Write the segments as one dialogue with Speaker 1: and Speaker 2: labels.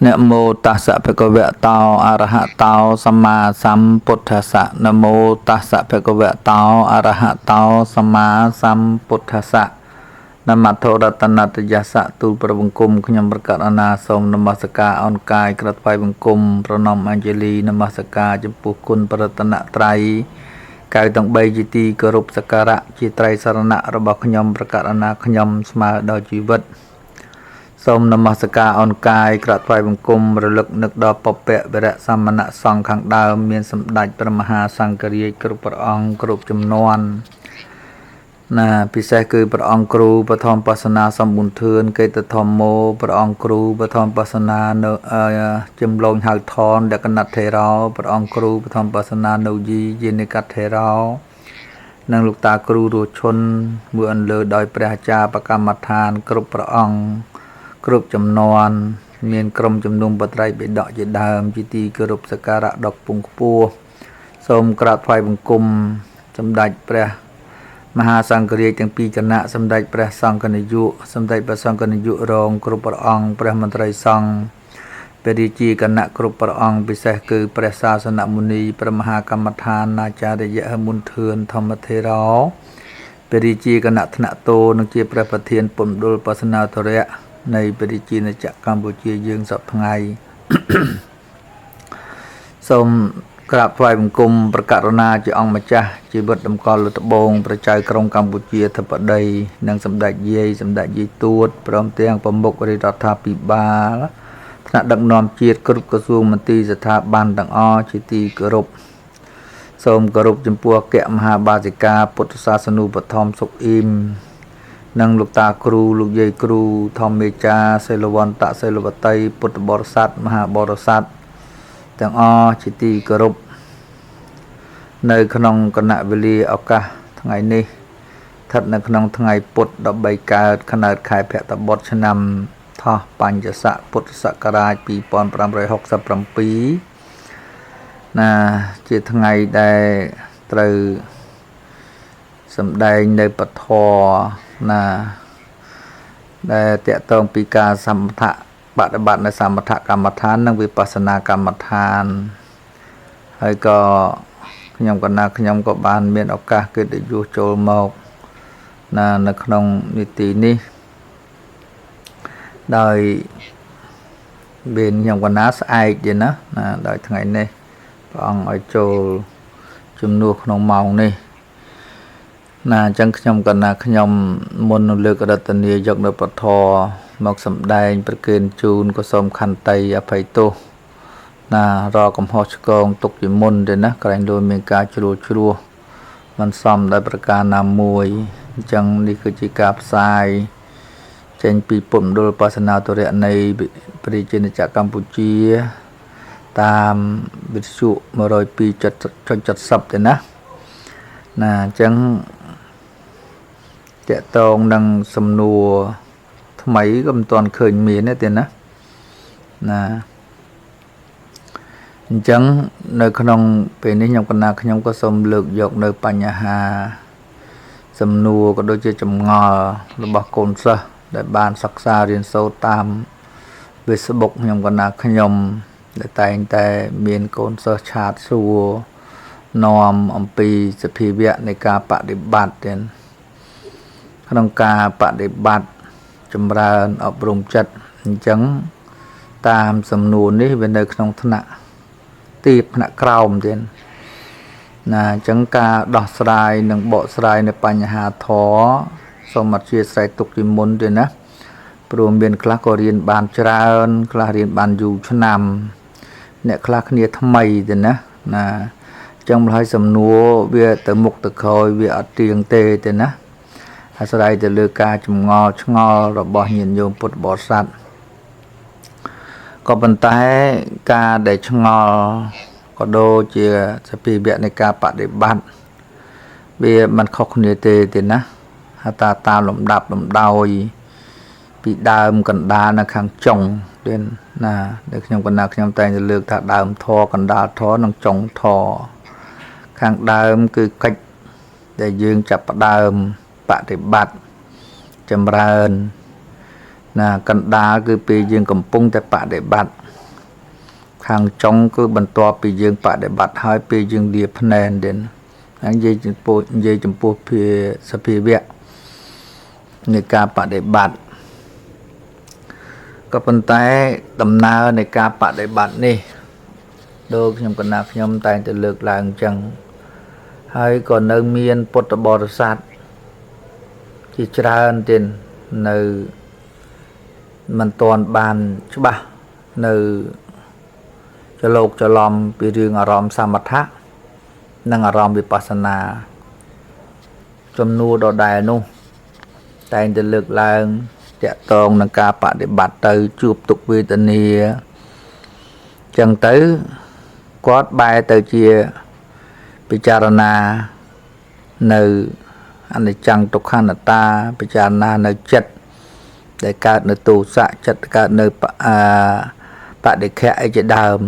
Speaker 1: นะโมตัสสะภะคะวะโตอะระหะโตสัมมาสัมพุทธัสสะนะโมตัสสะภะคะวะโตอะระหะโตสัมมาสัมพุทธัสสะนะមត្ថរតនតយស្សៈទូលព្រះបង្គំខ្ញុំប្រកាសណាសូមនមស្ការអនកាយក្រថ្វាយបង្គំប្រណម្យអញ្ជលីនមស្ការចំពោះគុណបរតនត្រ័យកៅទាំង3ជាទីគោរពសក្ការៈជាត្រៃសរណៈរបស់ខ្ញុំប្រកាសណាខ្ញុំស្មើដល់ជីវិតសូមនមស្ការអនកាយក្រថ្វាយបង្គំរលឹកនឹកដល់ពពៈវរៈសមណៈសង្ឃខាងដើមមានសម្ដេចព្រះមហាសង្ឃរាជគ្រប់ព្រះអង្គគ្រប់ចំនួនណាពិសេសគឺព្រះអង្គគ្រូបឋមបស្សនាសម្ប៊ុនធឿនកេតធម្មោព្រះអង្គគ្រូបឋមបស្សនានៅចំឡូនហៅថនលក្ខណៈថេរោព្រះអង្គគ្រូបឋមបស្សនានៅយីយេនិកថេរោនិងលោកតាគ្រូរស់ឈុនមួយអន្លើដោយព្រះអាចារ្យបកម្មដ្ឋានគ្រប់ព្រះអង្គគ្រប់ចំនួនមានក្រុមជំនុំបត្រៃបិដកជាដើមជាទីគោរពសក្ការៈដ៏ខ្ពង់ខ្ពស់សូមក្រាបថ្វាយបង្គំសម្ដេចព្រះមហាសង្ឃរាជទាំងពីរគណៈសម្ដេចព្រះសង្ឃនាយកសម្ដេចព្រះសង្ឃនាយករងគ្រប់ព្រះអង្គព្រះមន្ត្រីសង្ឃព្រះរាជាគណៈគ្រប់ព្រះអង្គពិសេសគឺព្រះសាសនមុនីព្រះមហាកម្មដ្ឋានអាចារ្យមុនធឿនធម្មធេរោព្រះរាជាគណៈថ្នាក់តូនិងជាព្រះប្រធានពំដុលបស្សនាធរៈនៃព្រះរាជាណាចក្រកម្ពុជាយើងសប្តាហ៍ថ្ងៃសូមក្រាបថ្វាយបង្គំប្រកាសណាជាអង្គម្ចាស់ជីវិតតម្កល់លត្បូងប្រជាក្រុងកម្ពុជាធិបតីនិងសម្ដេចយាយទួតព្រមទាំងប្រមុខរដ្ឋាភិបាលថ្នាក់ដឹកនាំជាតិគ្រប់ក្រសួងមន្ទីរស្ថាប័នទាំងអស់ជាទីគោរពសូមគោរពចំពោះអគ្គមហាបាសិកាពុទ្ធសាសនូបត្ថម្ភសុខអ៊ីមនិងលោកតាគ្រូលោកយាយគ្រូធម្មមេចាសិលវន្តសិលវតីពុទ្ធបរិស័ទមហាបរិស័ទទាំងអស់ជាទីគោរពនៅក្នុងគណៈវេលាឱកាសថ្ងៃនេះស្ថិតនៅក្នុងថ្ងៃពុទ្ធ13កើតខែខែភទ្របទឆ្នាំថោះបញ្ញស័កពុទ្ធសករាជ2567ណាជាថ្ងៃដែលត្រូវសម្ដែងនៅពធណាដែលតកតងពីការសម្ថៈបដិបត្តិនៅសមថកម្មដ្ឋាននិងវិបស្សនាកម្មដ្ឋានហើយក៏ខ្ញុំក៏បានមានឱកាសកិត្តិយសចូលមកនៅក្នុងនីតិនេះដោយមានខ្ញុំស្អែកទៀតណាដោយថ្ងៃនេះព្រះអង្គឲ្យចូលជំនួសក្នុងម៉ោងនេះអញ្ចឹងខ្ញុំមុននឹងលើករតនីយកនៅពធមកសម្ដែងប្រគេនជូនក៏សូមខន្តីអភ័យទោសរកកំហុសឆ្គងទុកជាមុនទេណាក្រែងលួនមានការជ្រួសមិនសមដោយប្រការណាមួយអញ្ចឹងនេះគឺជាការផ្សាយចេញពីពុទ្ធមណ្ឌលបស្សនាធរៈនៃព្រះរាជាណាចក្រកម្ពុជាតាមវិទ្យុ 102.70 ទេណាអញ្ចឹងតកតងនឹងសំណួរថ្មីក៏មិនទាន់ឃើញមានទេណាអញ្ចឹងនៅក្នុងពេលនេះខ្ញុំក៏សូមលើកយកនៅបញ្ហាសំណួរក៏ដូចជាចម្ងល់របស់កូនសិស្សដែលបានសិក្សារៀនសូត្រតាម Facebook ខ្ញុំដែលតែងតែមានកូនសិស្សឆាតសួរនាំអំពីសភាវៈនៃការបដិបត្តិទាំងក្នុងការបដិបត្តិចម្រើនអប់រំចិត្តអញ្ចឹងតាមសំណួរនេះវានៅក្នុងថ្នាក់ទីផ្នែកក្រោមទៀតអញ្ចឹងការដោះស្រាយនិងបកស្រាយនៅបញ្ហាធម៌សូមអធិស្ឋានទុកជាមុនទៀតណាព្រោះមានខ្លះក៏រៀនបានច្រើនខ្លះរៀនបានយូរឆ្នាំអ្នកខ្លះគ្នាថ្មីទៀតណាអញ្ចឹងហើយសំណួរវាទៅមុខទៅក្រោយវាអត់ទៀងទេណាអាស្រ័យទៅលើការចម្ងល់ឆ្ងល់របស់ញាតិញោមពុទ្ធបរិស័ទក៏ប៉ុន្តែការដែលឆ្ងល់ក៏ដូចជាសភាវៈនៃការបដិបត្តិវាមិនខុសគ្នាទេណាតាមលំដាប់លំដោយពីដើមកណ្ដាលនៅខាងចុងទៀតណាដែលខ្ញុំតែងតែលើកថាដើមធរកណ្ដាលធរនិងចុងធរខាងដើមគឺកិច្ចដែលយើងចាប់ផ្ដើមបដិបត្តិចម្រើនកណ្ដាលគឺពេលយើងកំពុងតែបដិបត្តិ អ ខាងចុងគឺបន្ទាប់ពីយើងបដិបត្តិហើយពេលយើងលាភ្នែនទៀតហើយនិយាយចំពោះសភាវៈនៃការបដិបត្តិក៏ប៉ុន្តែដំណើរនៃការបដិបត្តិនេះដូចខ្ញុំកណាខ្ញុំតែងតែលើកឡើងអញ្ចឹងហើយក៏នៅមានពុទ្ធបរិស័ទជាច្រើនទៀតនៅមិនទាន់បានច្បាស់នៅចលោកចលំពីរឿងអារម្មណ៍សមថៈនិងអារម្មណ៍វិបស្សនាចំនួនដដែលនោះតែងតែលើកឡើងតាក់ទងនឹងការបដិបត្តិទៅជួបទុក្ខវេទនាចឹងទៅគាត់បែរទៅជាពិចារណានៅអនិច្ចំទុក្ខអនត្តាពិចារណានៅចិត្តដែលកើតនៅទោសៈចិត្តកើតនៅបដិខៈអីជាដើម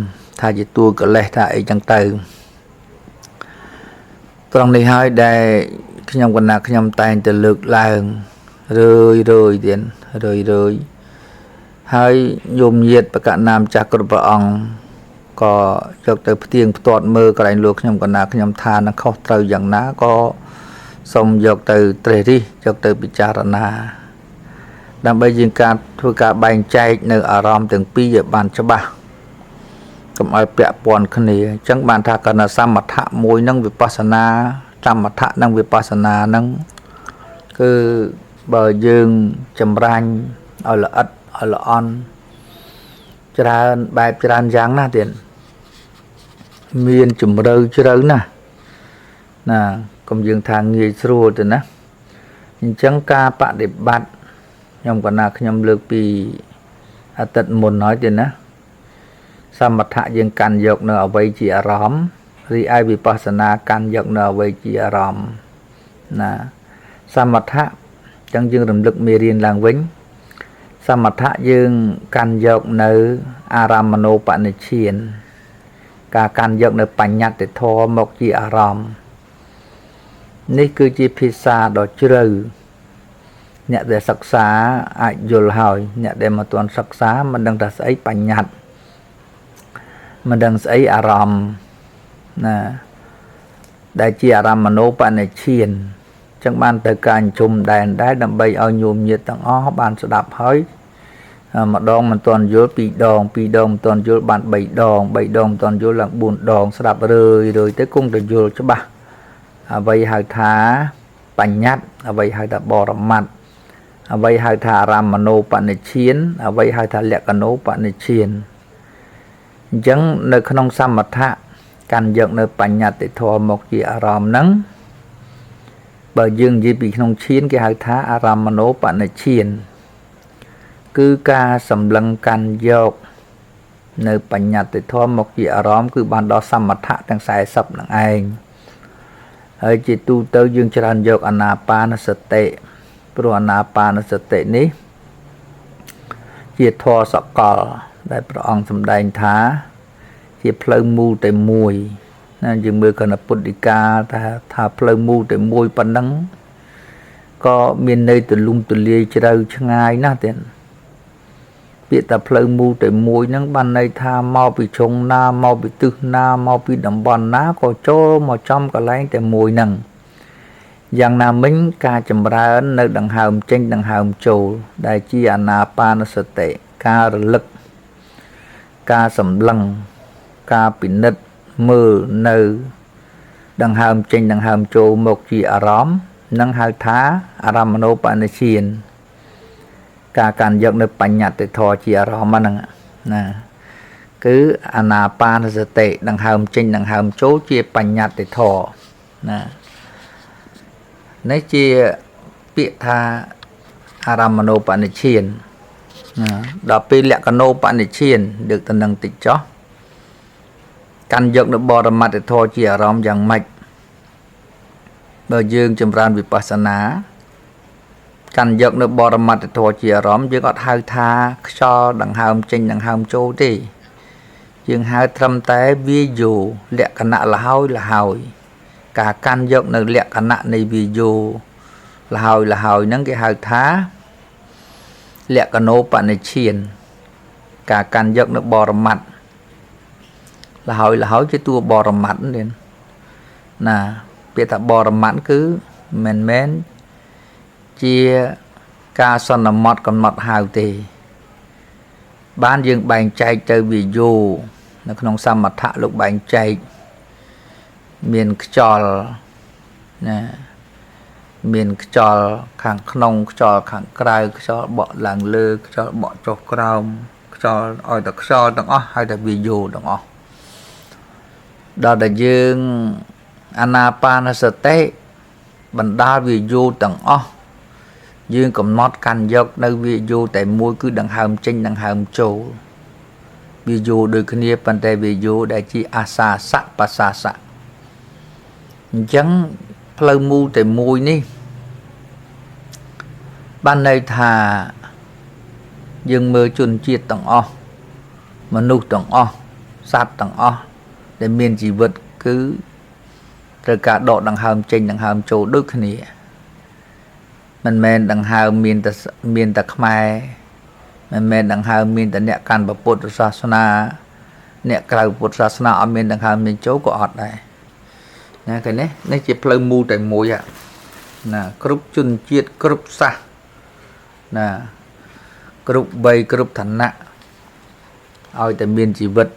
Speaker 1: ថាជាតួកិលេសថាអីចឹងទៅត្រង់នេះហើយដែលខ្ញុំកណាខ្ញុំតែងតែលើកឡើងរឿយទៀតរឿយហើយញោមញាតបកណាមចាស់គ្រប់ព្រះអង្គក៏យកទៅផ្ទៀងផ្ទាត់មើលកន្លែងលោកខ្ញុំកណាខ្ញុំថានឹងខុសត្រូវយ៉ាងណាក៏សូមយកទៅត្រេះរិះយកទៅពិចារណាដើម្បីយើងការធ្វើការបែងចែកនៅអារម្មណ៍ទាំងពីរឲ្យបានច្បាស់កុំឲ្យពាក់ព័ន្ធគ្នាអញ្ចឹងបានថាកណ្ណសមថៈមួយនឹងវិបស្សនាសមថៈនិងវិបស្សនានឹងគឺបើយើងចម្រាញ់ឲ្យល្អិតឲ្យល្អន់ច្រើនបែបច្រើនយ៉ាងណាទៀតមានជំរឿជ្រៅណាស់ណាកុំយើងថាងាយស្រួលទៅណាអញ្ចឹងការបដិបត្តិខ្ញុំកណាខ្ញុំលើកពីអាទិត្យមុនហើយទៀតណាសមថៈយើងកាន់យកនៅអវ័យជាអារម្មណ៍រីឯវិបស្សនាកាន់យកនៅអវ័យជាអារម្មណ៍ណាសមថៈចឹងយើងរំលឹកមេរៀនឡើងវិញសមថៈយើងកាន់យកនៅអារម្មណូបនិច្ឆានការកាន់យកនៅបញ្ញត្តិធម៌មកជាអារម្មណ៍នេះគឺជាភាសាដ៏ជ្រៅអ្នកដែលសិក្សាអាចយល់ហើយអ្នកដែលមិនទាន់សិក្សាមិនដឹងថាស្អីបញ្ញត្តិមិនដឹងស្អីអារម្មណ៍ណាដែលជាអារម្មណូបនិច្ឆានចឹងបានទៅការជុំដែនដែរដើម្បីឲ្យញោមញាតទាំងអស់បានស្ដាប់ហើយម្ដងមិនទាន់យល់2ដង2ដងមិនទាន់យល់បាន3ដង3ដងមិនទាន់យល់ឡើង4ដងស្ដាប់រឿយទៅគង់តែយល់ច្បាស់អ្វីហៅថាបញ្ញត្តិអ្វីហៅថាបរមត្តអ្វីហៅថាអារម្មណូបនិច្ឆានអ្វីហៅថាលក្ខណូបនិច្ឆានអញ្ចឹងនៅក្នុងសមថៈកាន់យកនៅបញ្ញត្តិធម៌មកជាអារម្មណ៍ហ្នឹងបើយើងនិយាយពីក្នុងឈានគេហៅថាអារម្មណូបនិច្ឆានគឺការសម្លឹងកាន់យកនៅបញ្ញត្តិធម៌មកជាអារម្មណ៍គឺបានដល់សមថៈទាំង40នឹងឯងហើយជាទូទៅយើងច្រើនយកអានាបានសតិព្រោះអានាបានសតិនេះជាធម៌សកលដែលព្រះអង្គសម្ដែងថាជាផ្លូវមូលតែមួយណាយើងមើលកណ្ដពុទ្ធដីកាថាផ្លូវមូលតែមួយប៉ុណ្ណឹងក៏មានន័យទូលំទូលាយជ្រៅឆ្ងាយណាស់ទៀតពាក្យថាផ្លូវមូលតែមួយហ្នឹងបានន័យថាមកពីជ្រុងណាមកពីទិសណាមកពីតំបន់ណាក៏ចូលមកចំកន្លែងតែមួយហ្នឹងយ៉ាងណាមិញការចម្រើននៅដង្ហើមចេញដង្ហើមចូលដែលជាអានាបានសតិការរលឹកការសម្លឹងការពិនិត្យមើលនៅដង្ហើមចេញដង្ហើមចូលមកជាអារម្មណ៍នឹងហៅថាអារម្មណូបនិច្ឆានការកាន់យកនៅបញ្ញត្តិធម៌ជាអារម្មណ៍ហ្នឹងណាគឺអានាបានសតិដង្ហើមចេញដង្ហើមចូលជាបញ្ញត្តិធម៌ណានេះជាពាក្យថាអារម្មណូបនិច្ឆានណាដល់ពេលលក្ខណូបនិច្ឆានលើកទៅនឹងតិចចុះកាន់យកនៅបរមត្តធម៌ជាអារម្មណ៍យ៉ាងម៉េចបើយើងចម្រើនវិបស្សនាកាន់យកនៅបរមត្តធម៌ជាអារម្មណ៍យើងអត់ហៅថាខ្យល់ដង្ហើមចេញដង្ហើមចូលទេយើងហៅត្រឹមតែវាយោលក្ខណៈលហើយការកាន់យកនៅលក្ខណៈនៃវាយោលហើយហ្នឹងគេហៅថាលក្ខណូបនិច្ឆានការកាន់យកនៅបរមត្ត là hỏi chứ tua bò rầm mặn nên nè biết ta bò rầm mặn cứ men chia ca son là mọt còn mọt hào thì ban dương bàn chạy tới ví dụ nó không sao mà thả lúc bàn chạy miền trò nè miền trò khang nông trò khang cài trò bọ làng lơ trò bọ trò cào trò ỏi đặc trò đằng ó hay là ví dụ đằng ó đó là dương Anapanasati bần đa ví dụ đằng ó dương cầm nót can dọc nơi ví dụ tại môi cứ đằng hàm trên đằng hàm chỗ ví dụ được cái này vấn đề ví dụ đại chỉ asa sa pasasa chẳng phơi mu tại môi ní ban này thà dương mơ chun chiết tầng o mà nụ tầng o sát tầng o để miền chỉ vật cứ rồi cả độ đằng hàm trên đằng hàm chỗ đức này mình men đằng hàm miền ta Khmer mình men đằng hàm miền ta nẹt can bậc Phậtศาสนาnẹt cầu Phậtศาสนาở miền đằng hàm miền chỗ của họ đây nè cái này nó chỉ phơi mu tại môi à nè group chun chiết group sa nè group bay group thành nạ ở tại miền chỉ vật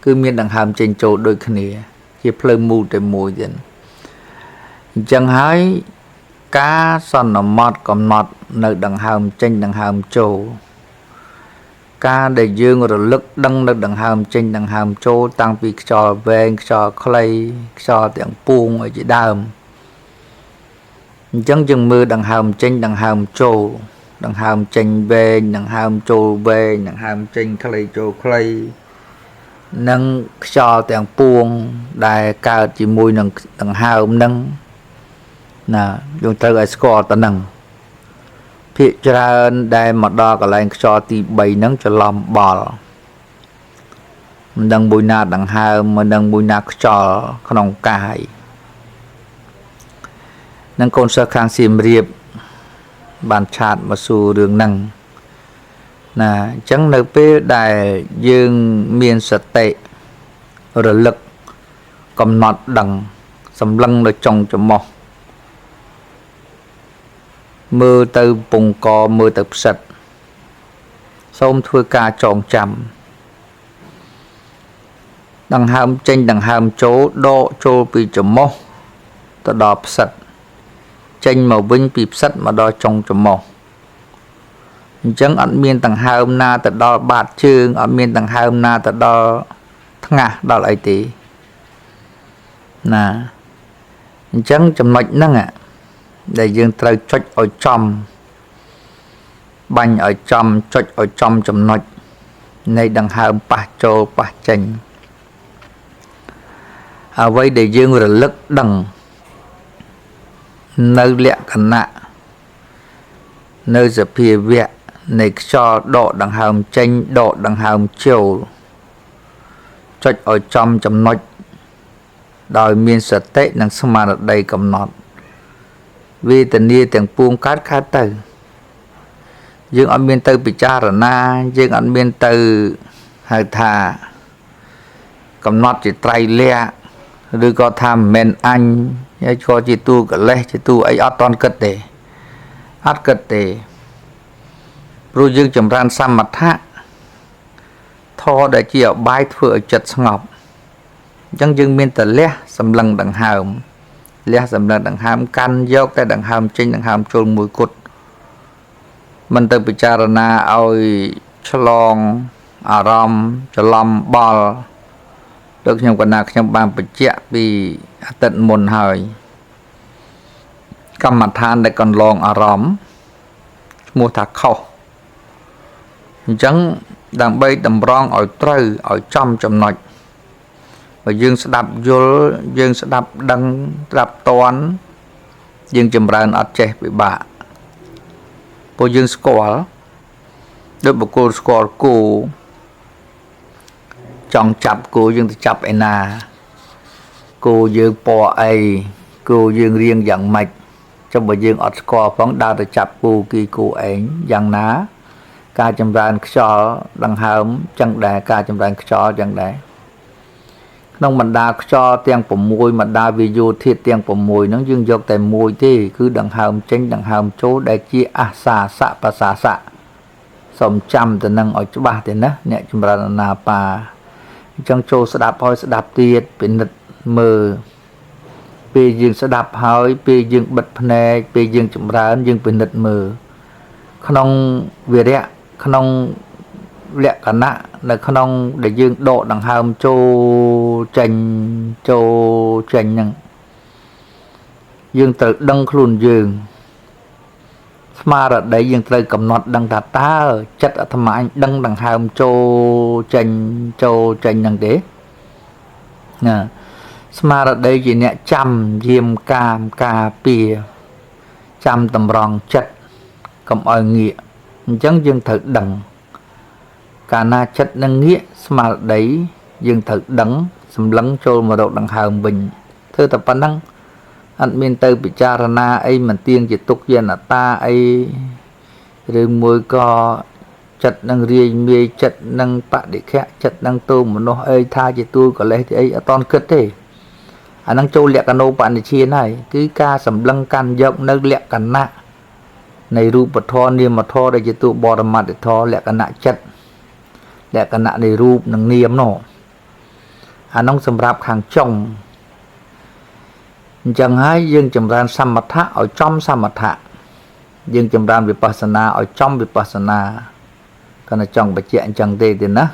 Speaker 1: cứ miền đằng hàm trên chỗ đôi khi chỉ phơi mu tại môi vậy chẳng hái cá son nó mọt còn mọt nơi đằng hàm trên đằng hàm chỗ ca để dương rồi lực đăng nơi đằng hàm trên đằng hàm chỗ tăng vì trò về trò clay trò tiếng buông ở chỉ đàm chẳng chừng mưa đằng hàm trên đằng hàm chỗ đằng hàm trên về đằng hàm chỗ về đằng hàm trên clay chỗ clay nâng trò tiếng buông đại ca chỉ mùi đằng hàm nâng nè dùng tới cái score ta nâng phía trên đây mà đo cái lại cho thì bày nâng cho lòng bò mình đang bùi nát đằng hai mình đang bùi nát cho không cài nâng con sơ khang xiêm riệp bàn chặt mà xù đường nâng nè chẳng được biết đại dương miền sật tệ rồi lực cầm nọt đằng sầm lăng được trồng cho mò mưa từ bùng cò mưa từ sạch xong thưa ca tròn chậm đằng hàm trên đằng hàm chỗ độ chỗ bị chấm mô ta đo sạch trên màu vinh bị sạch mà đo trong chấm mô chẳng ăn miên đằng hàm na ta đo bát chương ăn miên đằng hàm na ta đo thằng à đo lại tí nè chẳng chấm mạch năng ạ để dươngត្រូវចុចឲ្យចំបាញ់ឲ្យចំចុចឲ្យចំចំណុចនៃដង្ហើមប៉ះចូលប៉ះចេញអ្វីដែលយើងរលឹកដឹងនៅលក្ខណៈនៅសភាវៈនៃខ្យល់ដកដង្ហើមចេញដកដង្ហើមចូលចុចឲ្យចំចំណុចដោយមានសតិនិងស្មារតីកំណត់វេទនាទាំងពួងកើតទៅយើងអត់មានទៅពិចារណាយើងអត់មានទៅហៅថាកំណត់ជាត្រៃលក្ខឬក៏ថាមិនមែនអញហើយក៏ជាទូកលេសជាទូអីអត់តន់គិតទេអត់គិតទេព្រោះយើងចម្រើនសមថៈធម៌ដែលជាអបាយធ្វើឲ្យចិត្តស្ងប់អញ្ចឹងយើងមានតែលះសម្លឹងដង្ហើមលះសម្លឹងដង្ហើមកាន់យកតែដង្ហើមចេញដង្ហើមចូលមួយគត់មិនទៅពិចារណាឲ្យឆ្លងអារម្មណ៍ច្រឡំបល់ដូចខ្ញុំកណាខ្ញុំបានបញ្ជាក់ពីអាទិត្យមុនហើយកម្មដ្ឋានដែលកន្លងអារម្មណ៍ឈ្មោះថាខុសអញ្ចឹងដើម្បីតម្រង់ឲ្យត្រូវឲ្យចំចំណុចបើយើងស្ដាប់យល់យើងស្ដាប់ដឹងស្ដាប់តន់យើងចម្រើនអត់ចេះពិបាកព្រោះយើងស្គាល់ដូចបុគ្គលស្គាល់គោចង់ចាប់គោយើងទៅចាប់ឯណាគោយើងពណ៌អីគោយើងរៀងយ៉ាងម៉េចចុះបើយើងអត់ស្គាល់ផងដើរទៅចាប់គោគីគោឯងយ៉ាងណាការចម្រើនខ្យល់ដង្ហើមចឹងដែរការចម្រើនខ្យល់ចឹងដែរ ក្នុងបណ្ដាខ្យល់ទាំង6បណ្ដាវិយោធាតុទាំង6ហ្នឹងយើងយកតែមួយទេគឺដង្ហើមចេញដង្ហើមចូលដែលជាអាសាសៈប្រសាសៈសូមចាំទៅនឹងឲ្យច្បាស់ទេណាអ្នកចម្រើនអាណាបាអញ្ចឹងចូលស្ដាប់ហើយស្ដាប់ទៀតពិនិត្យមើលពេលយើងស្ដាប់ហើយពេលយើងបិទភ្នែកពេលយើងចម្រើនយើងពិនិត្យមើលក្នុងវិរៈក្នុងលក្ខណៈនៅក្នុងដែលយើងដកដង្ហើមចូលចេញហ្នឹងយើងត្រូវដឹងខ្លួនយើងស្មារតីយើងត្រូវកំណត់ដឹងថាតើចិត្តអាត្មាអញដឹងដង្ហើមចូលចេញហ្នឹងទេណាស្មារតីជាអ្នកចាំយាមកាមការពារចាំតម្រង់ចិត្តកុំឲ្យងាកអញ្ចឹងយើងត្រូវដឹងកាលណាចិត្តនឹងងាកស្មារតីយើងត្រូវដឹងសម្លឹងចូលមករកដង្ហើមវិញធ្វើតែប៉ុណ្ណឹងអត់មានទៅពិចារណាអីមិនទៀងជាទុក្ខជាអនត្តាអីឬមួយក៏ចិត្តនឹងរាយមាយចិត្តនឹងបដិខៈចិត្តនឹងទូមនុស្សអីថាជាទួកលេសទីអីអត់តន់គិតទេអានឹងចូលលក្ខណូបនិឈានហើយគឺការសម្លឹងកាន់យកនៅលក្ខណៈនៃរូបធម៌នាមធម៌ដែលជាទូបរមត្តធម៌លក្ខណៈចិត្តលក្ខណៈនៃរូបនិងនាមនោះអានោះសម្រាប់ខាងចុងអញ្ចឹងហើយយើងចម្រើនសមថៈឲ្យចំសមថៈយើងចម្រើនវិបស្សនាឲ្យចំវិបស្សនាគាត់ចង់បញ្ជាក់អញ្ចឹងទេណា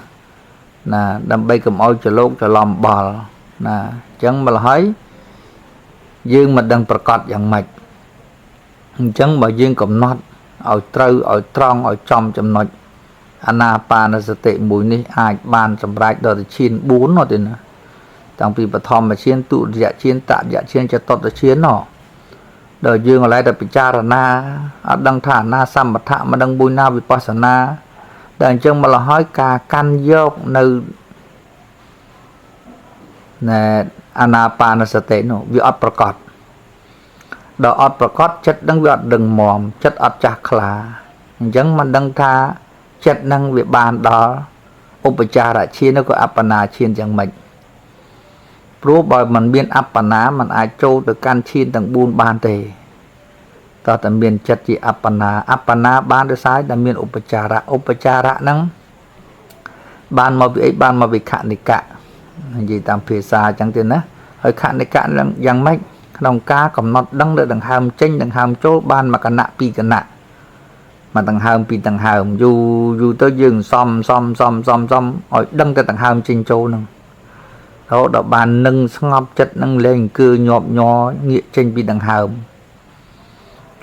Speaker 1: ដើម្បីកុំឲ្យច្រឡូកច្រឡំបល់ណាអញ្ចឹងម្ល៉េះហើយយើងមិនដឹងប្រកាសយ៉ាងម៉េចអញ្ចឹងបើយើងកំណត់ឲ្យត្រូវឲ្យត្រង់ឲ្យចំចំណុចអានាបាណសតិមួយនេះអាចបានសម្រេចដល់ទៅឈាន4នោះទេណាតាំងពីបឋមឈានទុតិយឈានតតិយឈានចតុតឈាននោះដល់យើងឥឡូវតែពិចារណាអត់ដឹងថាអាណាសមថៈមិនដឹងមួយណាវិបស្សនាដល់អញ្ចឹងម្ល៉េះហើយការកាន់យកនៅអានាបាណសតិនោះវាអត់ប្រកបដល់អត់ប្រកបចិត្តនឹងវាអត់ដឹងមមចិត្តអត់ចាស់ខ្លាអញ្ចឹងមិនដឹងថាចិត្តនឹងវាបានដល់ឧបចារឈានឬក៏អបណាឈានយ៉ាងម៉េចព្រោះបើมันមានអបណាมันអាចចូលទៅកាន់ឈានទាំង4បានទេតើតែមានចិត្តជាអបណាបានដោយសារតែមានឧបចារៈហ្នឹងបានមកពីអីបានមកពីខនិកៈនិយាយតាមភាសាអញ្ចឹងទេណាហើយខនិកៈយ៉ាងម៉េចក្នុងការកំណត់ដឹងនៅដង្ហើមចេញដង្ហើមចូលបានមកគណៈពីរគណៈមកដង្ហើមពីរដង្ហើមយូរទៅយើងសំឲ្យដឹងតែដង្ហើមចេញចូលហ្នឹងរហូតដល់បាននឹងស្ងប់ចិត្តនឹងលែងគឺញាប់ញ័រងាកចេញពីដង្ហើម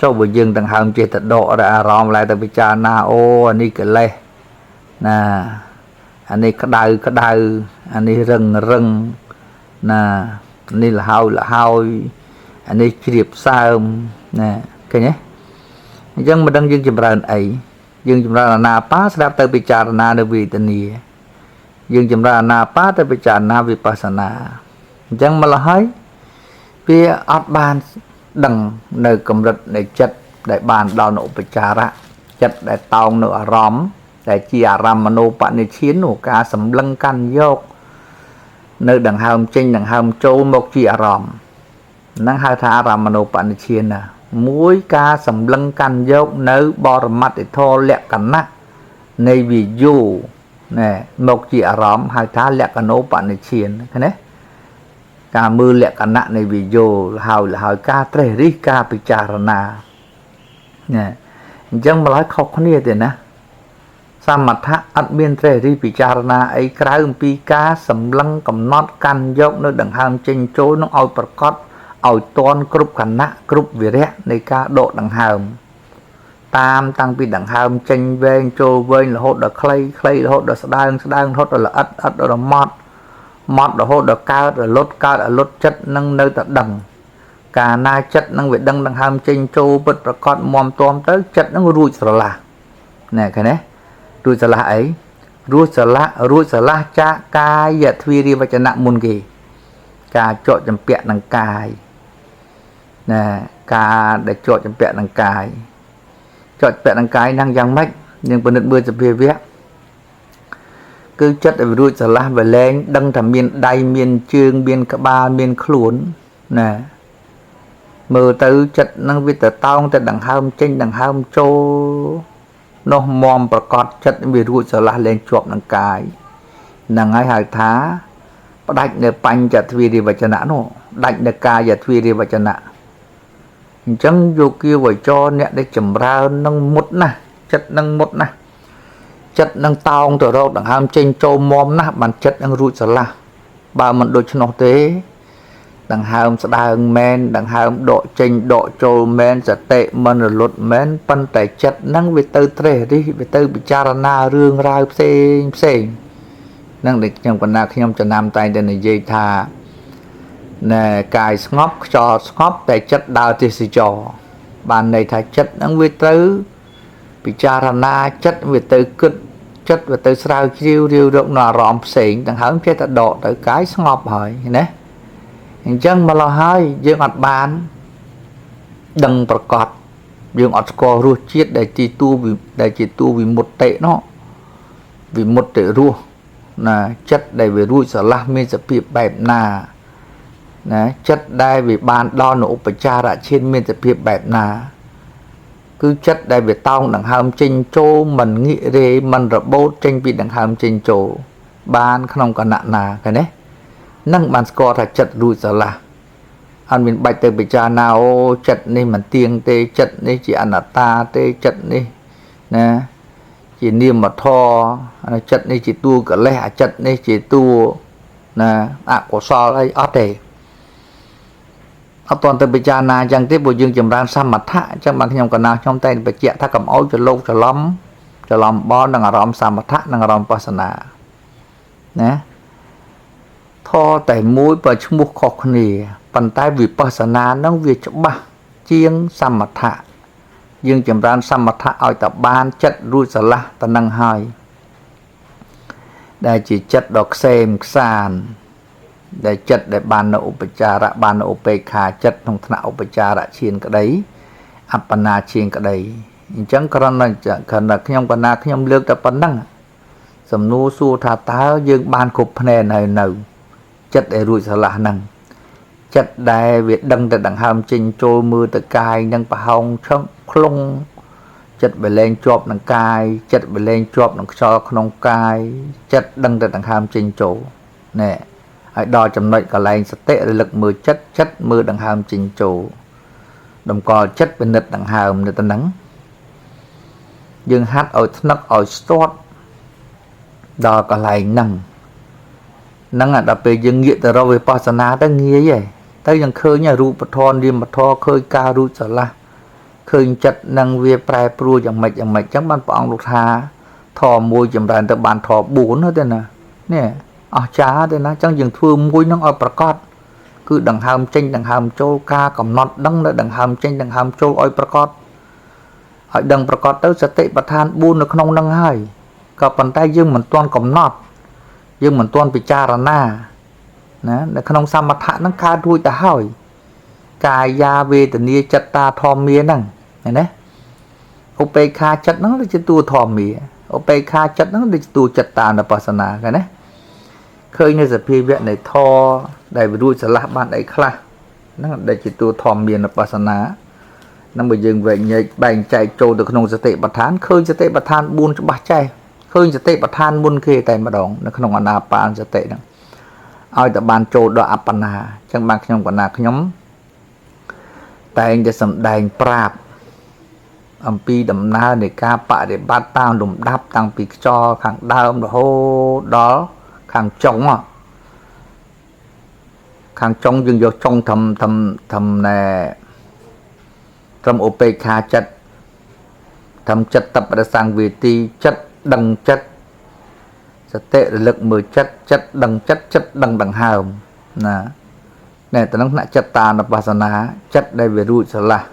Speaker 1: ចុះបើយើងដង្ហើមចេះតែដកអារម្មណ៍ឡើយតែពិចារណាអូអានេះកិលេសណាអានេះក្តៅអានេះរឹងណានេះលហើយអានេះជ្រាបសើមណាឃើញទេអញ្ចឹងមិនដឹងយើងចម្រើនអីយើងចម្រើនអាណាបាស្ដាប់ទៅពិចារណានៅវេទនាយើងចម្រើនអាណាបាទៅពិចារណាវិបស្សនាអញ្ចឹងម្ល៉េះហើយវាអត់បានដឹងនៅកម្រិតនៃចិត្តដែលបានដល់នៅឧបចារៈចិត្តដែលតោងនៅអារម្មណ៍ដែលជាអារម្មណ៍មโนបនិឈាននោះការសម្លឹងកាន់យកនៅដង្ហើមចេញដង្ហើមចូលមកជាអារម្មណ៍ហ្នឹងហៅថាអារម្មណ៍មโนបនិឈានណាមួយការសម្លឹងកាន់យកនៅបរមត្តធម៌លក្ខណៈនៃវិយោណែមកជាអារម្មណ៍ហៅថាលក្ខណូបនិឈានឃើញទេការមើលលក្ខណៈនៃវិយោហើយការត្រេះរិះការពិចារណាណែអញ្ចឹងម្ល៉េះខុសគ្នាទេណាសមថៈអត់មានត្រេះរិះពិចារណាអីក្រៅអំពីការសម្លឹងកំណត់កាន់យកនៅដង្ហើមចេញចូលនឹងឲ្យប្រកបឲ្យតន់គ្រប់គណៈគ្រប់វិរៈនៃការដកដង្ហើមតាមតាំងពីដង្ហើមចេញវែងចូលវែងរហូតដល់ខ្លីរហូតដល់ស្ដើងរហូតដល់ល្អិតដល់ម៉ត់រហូតដល់កើតរលត់ចិត្តនឹងនៅតែដឹងកាលណាចិត្តនឹងវាដឹងដង្ហើមចេញចូលពិតប្រកបមមទាំទៅចិត្តនឹងរួចស្រឡះណែឃើញទេរួចស្រឡះអីរួចស្រឡះចាកកាយទ្វីរិវចនៈមុនគេការជាប់ចម្ពាក់នឹងកាយណាការដែលជាប់ចម្ពាក់នឹងកាយជាប់ចម្ពាក់នឹងកាយហ្នឹងយ៉ាងម៉េចយើងពិនិត្យមើលសភាវៈ cứ chất để ruột trở lại về lên đăng thầm miền đầy miền trường miền cả ba miền khuôn nè mơ tới chất năng viết tờ tao tới đằng hâm trên đằng hâm châu nó mòm và cọt chất vì ruột trở lại lên chuột đằng cái nàng ai hài thá đánh để banh chặt vì đi vào chân nã nó đánh để ca chặt vì đi vào chân nã chẳng vô kia vậy cho nè để chầm ra nâng một nè chất nâng một nè chất nâng tao từ đâu đằng ham trên châu mom nè bản chất nâng rụi trở là ba mình đôi chân nó thế đằng ham sẽ đằng men đằng ham độ trên độ châu men sẽ tệ mình rồi lột men phân tài chất nâng về từ tre đi về từ bị cha na rương ra xe năng để trong quần áo khi ông cho nam tay đây này dây thà nè cài ngóp cho ngóp tại chất đào thì sẽ cho bàn này thay chất năng về từ bị cha na chất về từ cực chất về từ sao chiêu riêu rộng nọ rõm xịn đằng hớm chết độ tới cái ngóp hỏi nè chân mà lo hơi dương ọt bàn đừng bật cọt dương ọt co ruột chết để chỉ tu vì một tệ nó vì một tệ ruột là chất đầy về ruột sở la miên sẽ bị bẹp nà nè chất đầy về bàn đo nổ phải cha ra trên miên sẽ bị bẹp nà cứ chất đầy về tao đằng hàm trình châu mình nghĩ rê mình rập bố trên bị đằng hàm trình châu bàn không còn nặng nà cái đấy năng bàn score là chất ruột sở la anh mình bạch từ bị cha nào chất này mình tiền tê chất này chỉ ăn là ta tê chất này nè chỉ niêm mà thò chất này chỉ tu cả lẽ chất này chỉ tu nè của so đây ở đây ở toàn từ bây giờ na chẳng tiếp bộ dương chìm ra sam mặt thạ chẳng bằng nhom còn nào trong tay bị chẹt thà cầm áo cho lâu cho lắm bó đang ở sam mặt thạ đang ở pasana nè thò tại mũi và chung một khóc nè bàn tay vì pasana nó việc cho ba chiêng sam mặt thạ dương chìm ra sam mặt thạ ở tập ban chất ruột sả la ta năng hai đây chỉ chất đọc xem sàn để chất để ban nộ upachara ban nộ upekha chất trong thna upachara chiên cái đấy apana chiên cái đấy chẳng còn là nhom còn na nhom lược tập bắn năng sầm nu su thà tá dương ban cục này nào chất để ruột sả la năng chất đại việt đăng từ đằng hàm trình trôi mưa từ cài năng bà hồng trong khung chất về lên chọp đằng cài chất về lên chọp đằng cho không cài chất đăng từ đằng hàm trình chỗ nè hãy đo chấm nội cả lại sẽ tệ lực mưa chất mưa đằng hàm trình chỗ đồng cò chất bên nứt đằng hàm người ta nắng dương hát ở nấc ở stop đo cả lại nâng là đặc biệt dương nghĩa từ đâu về pasana ta nghĩa vậy tớiยังเคยเนี่ยรูปธรเรียมธรเคยการรู้สละเคยจัดนางเวียแปรปรูอย่างไม่จังบ้านปองลูกทาทอมวยจำได้แต่บ้านทอบุญนั่นนะเนี่ยอ๋อจ้าเด้นะจังยังทั่วมวยน้องเอาประกอบคือดังหามเจงดังหามโจกากำนดดังเลยดังหามเจงดังหามโจอ้อยประกอบอ้อยดังประกอบtớiสติประทานบุญในขนมดังให้กับปันใต้ยื่นเหมือนต้นกำนดยื่นเหมือนต้นปิจารณานะในขนมสามถะนั่งคาด้วยแต่ห้อยกายยาเวทนีจัตตาทอมเมียนั่งเห็นไหมโอเปคาจัดนั่งเลยจะตัวทอมเมียโอเปคาจัดนั่งเลยจะตัวจัตตาในปัสนาเห็นไหมเคยในสพีเวทในทอได้ไปดูสลับบ้านไอ้คลานั่งได้จะตัวทอมเมียในปัสนานั่งไปยืนเวทใหญ่แบ่งใจโจtừขนมสติประทานเคยสติประทานบุญจะบาดใจเคยสติประทานบุญเคยแต่มาดองในขนมอนาปานสตินั่งเอาแต่บานโจดอัปปนาจังบางขยมกว่านาขยมแต่จะสำแดงปราบอัมปีดำนาในกาปะในบ้านตามหลุมดับตั้งปีจอขังดาวโหดอขังจงอ่ะขังจงยังยกจงทำในทำโอเปคาจัดทำจัดตับประสังเวทีจัดดังจัดเตะlực mười chất đằng đằng hàm nè này ta nói chất ta là pasana chất đây về ruột là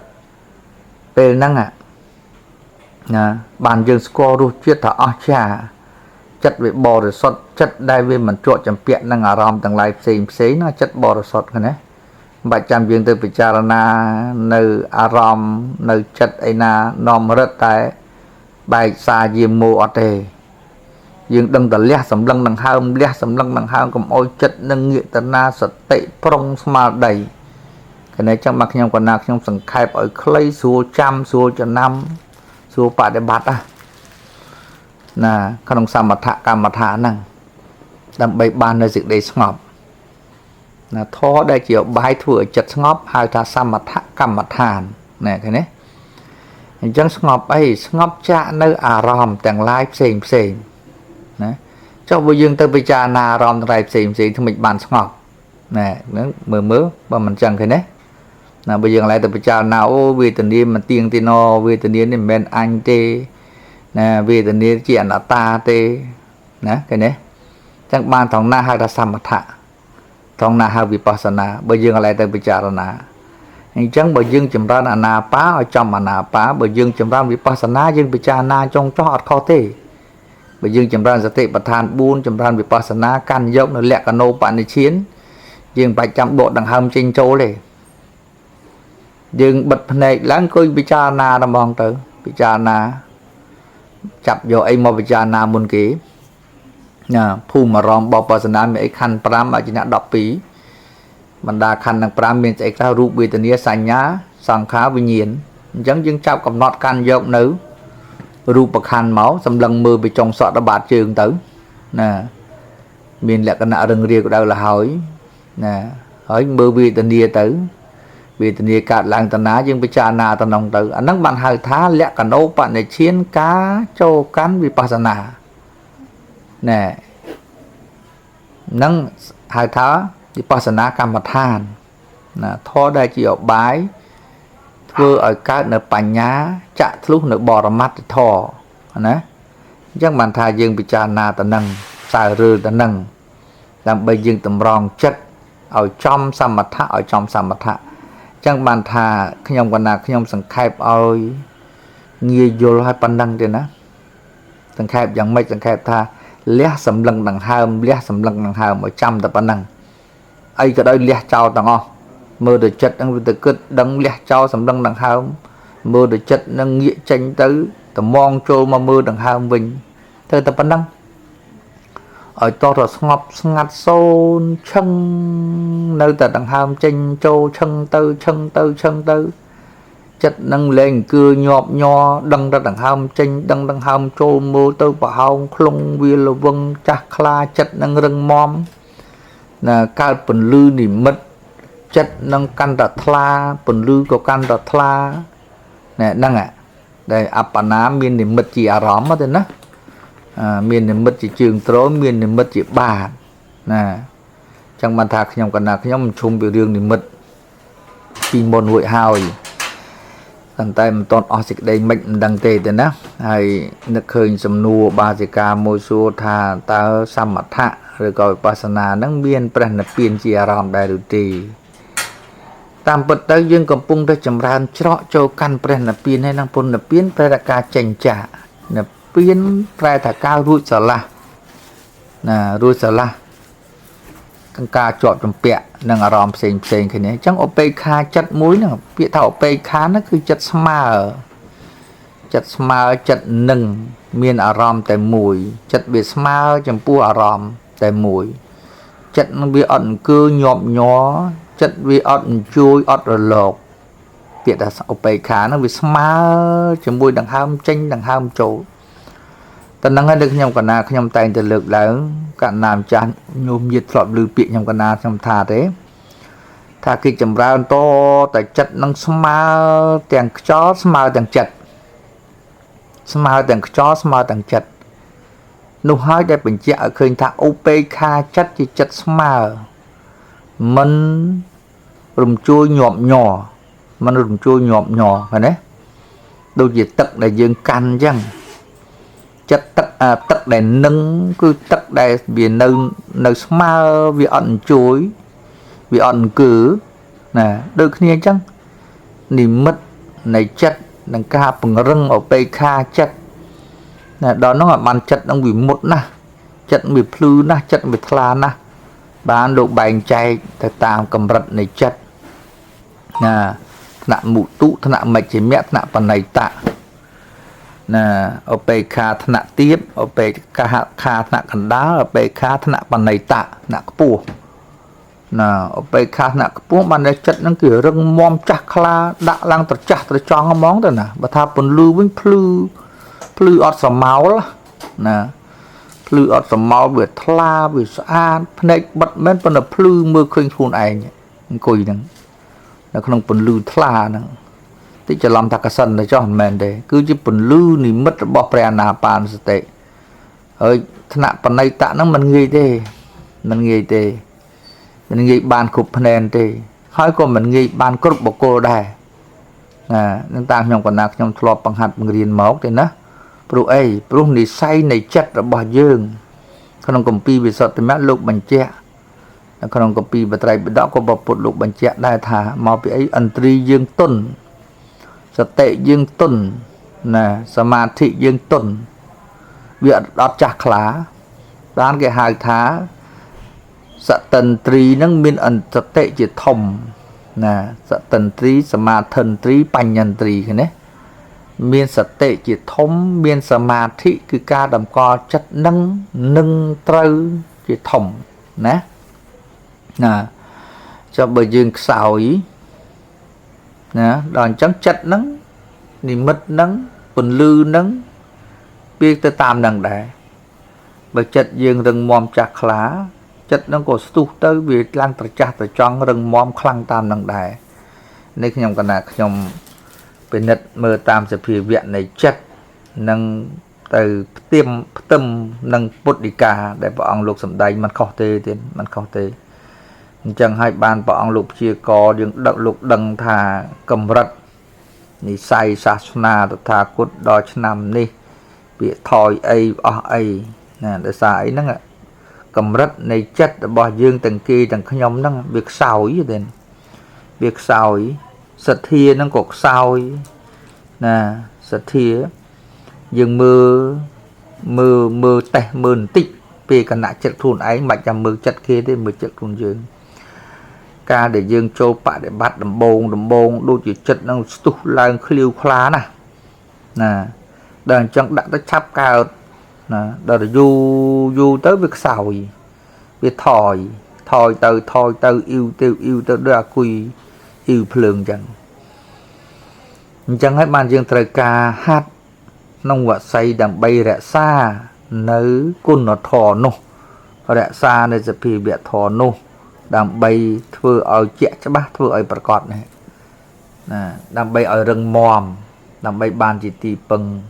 Speaker 1: về năng nè bàn dương score ruột chết thở cha chất về bò rồi sót chất đây về mình trộn chấm piện năng aram tầng lại xí nó chất bò rồi sót cái này bài chăm dương từ picharana nơi aram nơi chất ấy na nom rất tại bài sa diêm mô ở đây dương đừng tờ lẽ sầm lăng đằng hàm lẽ sầm lăng đằng hàm cầm ôi chất nâng nghĩa tờ na sật tệ prong mà đầy cái này trong mặt nhau còn nạc trong sừng khai ở clay xua trăm xua cho năm xua bà để bát à nè khả năng sao mà thạ cả mà thả năng đâm bay ban nơi dịch đây ngọp là thó đây chiều bài thừa chật ngọp hai ta sao mà thạ cả mà thàn nè cái này chẳng ngọp ấy ngọp cha nơi à ròm tàng lai xìm xìm nè cho bây giờ tới bây giờ na ròm tàng lai xìm xìm thì mình bàn ngọp nè nó mơ mơ và mình chẳng cái này là bây giờ lại từ bây giờ nào vì tình yêu mà tiền thì nó vì tình yêu nên bên anh tê nè vì tình yêu chuyện là ta tê nè cái này chẳng ban thằng na hai ta samatha thằng na hai vipassana bây giờ lại từ bây giờ là chẳng bây giờ chấm ra là na pá ở trong mà na pá bây giờ chấm ra vipassana nhưng bây giờ na trong cho họ khó tê bây giờ chấm ra sati bát than buôn chấm ra vipassana căn dốc nó lẹ cả nô bạn để chiến nhưng phải chăm bộ đằng hầm trên châu này dương bật này láng coi bị cha na làm bằng tử bị cha na chập vô ai mà bị cha na muốn kỹ nha phu mà rong bao bờ sân mấy khăn pram ở trên đọc pí banda đa khăn đằng pram miền chạy ra rụp về tình yêu sanh nhá sang khá với nhiên giống dương chập cầm nọt khăn dọc nữ rụp bậc khăn máu xâm lần mưa bị trong sọt đã bạt trường tử nè miền lại cái nợ rừng ria của đâu là hỏi nè hỏi mưa vì tình yêu tử vì tình yêu cả làng tận á nhưng bị cha na tận đồng tử anh bạn hai thá lẽ cả nô bạn này chiến cá châu cắn vipassana nè nâng hai thá vipassana cam mặt than là thọ đây chỉ ở bái thưa ở các nơi bành nhá chạ lúc nơi bò ra mắt thọ nè chắc bạn thà dương bị cha na tận nâng xài rư tận nâng làm bây dương tầm rong chất ở trong samatha ở trong samatha chẳng bàn thà khi nhom còn là khi nhom sẵn khai ơi nghe vô hai pan đăng trên đó sẵn khai chẳng mấy sẵn khai tha lẽ sầm lần đằng hàm ở trăm tập pan đăng ấy cái đó lẽ trao tầng o mơ được chất đang từ cứ đăng lẽ trao sầm lần đằng hàm mơ được chất đang nghĩa tranh tới tầm mong trôi mà mơ đằng hàm mình thôi tập pan đăng ở to rồi ngặt sâu chân nơi ta đằng hàm tranh châu chân tư chất nâng lên cưa nhọp nho đăng ra đằng hàm tranh đăng hàm châu mô tư và hông khung vi là vân chạc kla chất nâng rừng mom là cao phần lư nỉ mất chất nâng căn đặt thla phần lư có căn đặt thla nè nâng ạ đây apana miên nỉ mất chỉ rõm á tên đó miền này mất chỉ trường trố miền này mất chỉ bà nè trong bàn thạc nhom còn là nhóm chung biểu đường thì mất khi môn hội hào tận tay một toàn ở đây mệnh đăng tề tên đó hay nước khơi sầm nua ba chỉ ca môi xua thà ta sam mặt thạ rồi gọi pasana nắng biên pren là biên chỉ ròm đại đủ trì tam bậc tới dương cầm pung tới chầm ran chọ châu căn pren là biên hay năng pun là biên preka chành trả là biên prai thả cao rụi sở la nè rụi sở la căn ca chọn trong bẹ nâng ở ròm xình cái này chẳng ở pe kha chất muối nè bịa thảo pe kha nó cứ chất smar chất nâng miên ở ròm tại mùi chất bị smar chấm pu ở ròm tại mùi chất nó bị ẩn cơ nhọm nhó chất bị ẩn chui ẩn rồi lột bịa là ở pe kha nó bị smar chấm mùi đằng ham tranh đằng ham chỗ tận năng được nhom còn na nhom tay từ lực là cạn làm chán nhôm nhiệt lọt lư bị nhom còn na nhom thà thế thà khi chầm ra to tại chất năng smart tiền chó smart tiền chật smart tiền chó smart tiền chật nụ hai đây bình chợ khơi thà opk chất chỉ chất smart mình rùm chui nhọm nhỏ mình rùm chui nhọm nhỏ phải đấy đôi gì tật là dương can chăng chất tất để nâng cứ tất để vì nơi smart vì ẩn chuối vì ẩn cứ nè đôi khi chăng niềm mất này chất đằng ca bằng răng ở pk chất nè đó nó là bàn chất đang bị một nè chất bị phư nè chất bị thla nè bán độ bành chay ta tạm cầm rật này chất nè nạn mụ tụ nạn mạch chỉ mẹ nạn phần này tạ nè ở bề kha thna tiếp ở bề kha thna cần đá ở bề kha thna bàn này tạ nè pua nè ở bề kha thna pua bàn này chất nó kiểu rừng mom chặt kha đã lang tật chặt tật tròn món rồi nè bà tha bồn lư với plư ọt sầm máu đó nè plư ọt sầm máu bị thla bị sa này bật men bồn là plư mưa khơi phun ai cùi nè nó không bồn lư thla nè tí cho làm thắc sân để cho hẳn mền để cứ chỉ bẩn lư thì mất bỏ bè nà bàn sự tệ ơi thằng bạn này tạ nó mình nghĩ bàn cục nền thì hỏi còn mình nghĩ bàn cột bọc cô đây nên ta nhom còn nạc nhom thọ bằng hạt bằng riêng máu thì nó pro ấy pro này say này chất là bỏ dương không còn pi bị sọt thì mát lục bằng che không còn pi bị trai bị đỏ có bỏ bột lục bằng che đây thà mau bị ấy ăn tri dương tuầnสติยืงตุนนะสมาธิยืงตุนเวียดอดจักขาด้านแกหายท้าสตันตรีนั่งมีอันสติจิตทมนะสตันตรีสมาธิตรีปัญญตรีกันเนี่ยมีสติจิตทมมีสมาธิคือการดำกอจัดนั่งนึ่งตรึจิตทมนะจะไปยืงสาวnè đòn trắng chặt nắng niệm mật nắng quần lư nắng biết tới tam đằng đại bởi chặt dương rừng mòm chặt lá chặt nó có sụt tới vì lan tật chặt tật tròn rừng mòm khăng tam đằng đại nên khi nhom cái này nhom bên nét mơ tam sẽ phi viện này chặt nâng từ tiêm tâm nâng bút đi cả để bọn lục sầm đầyมันkhó tê tiềnมันkhó tê chẳng hai bàn bọn lục chia có những đạo lục đằng thà cầm rật ni say sa na thà cốt đo năm ni bị thòi ai nè để xài nó ạ cầm rật này chất bỏ dương từng kia từng nhóm nó việc sao ý đến việc sao ý sật thia nó cột sao ý nè sật thia dương mưa tè mưa tích vì cả nãy chất thun ấy mà chăm mưa chất kia thì mưa chất thun dương ca để dương châu bạ để bắt đầm bông đôi chỉ chất năng tụt lang khliu khá nè đàn chẳng đã tới chắp cao nè đợt du tới việc xào gì việc thòi từ yêu từ đa quy yêu phượng chẳng hết bàn dương trời ca hát nông vợ say đằng bay rẽ xa nới côn nó thò nô rẽ xa này sẽ bị thò nô đam bay thưa ở chẹ cho bác thưa ở bật cọt này đam bay ở rừng mòm đam bay bàn chỉ tì bằng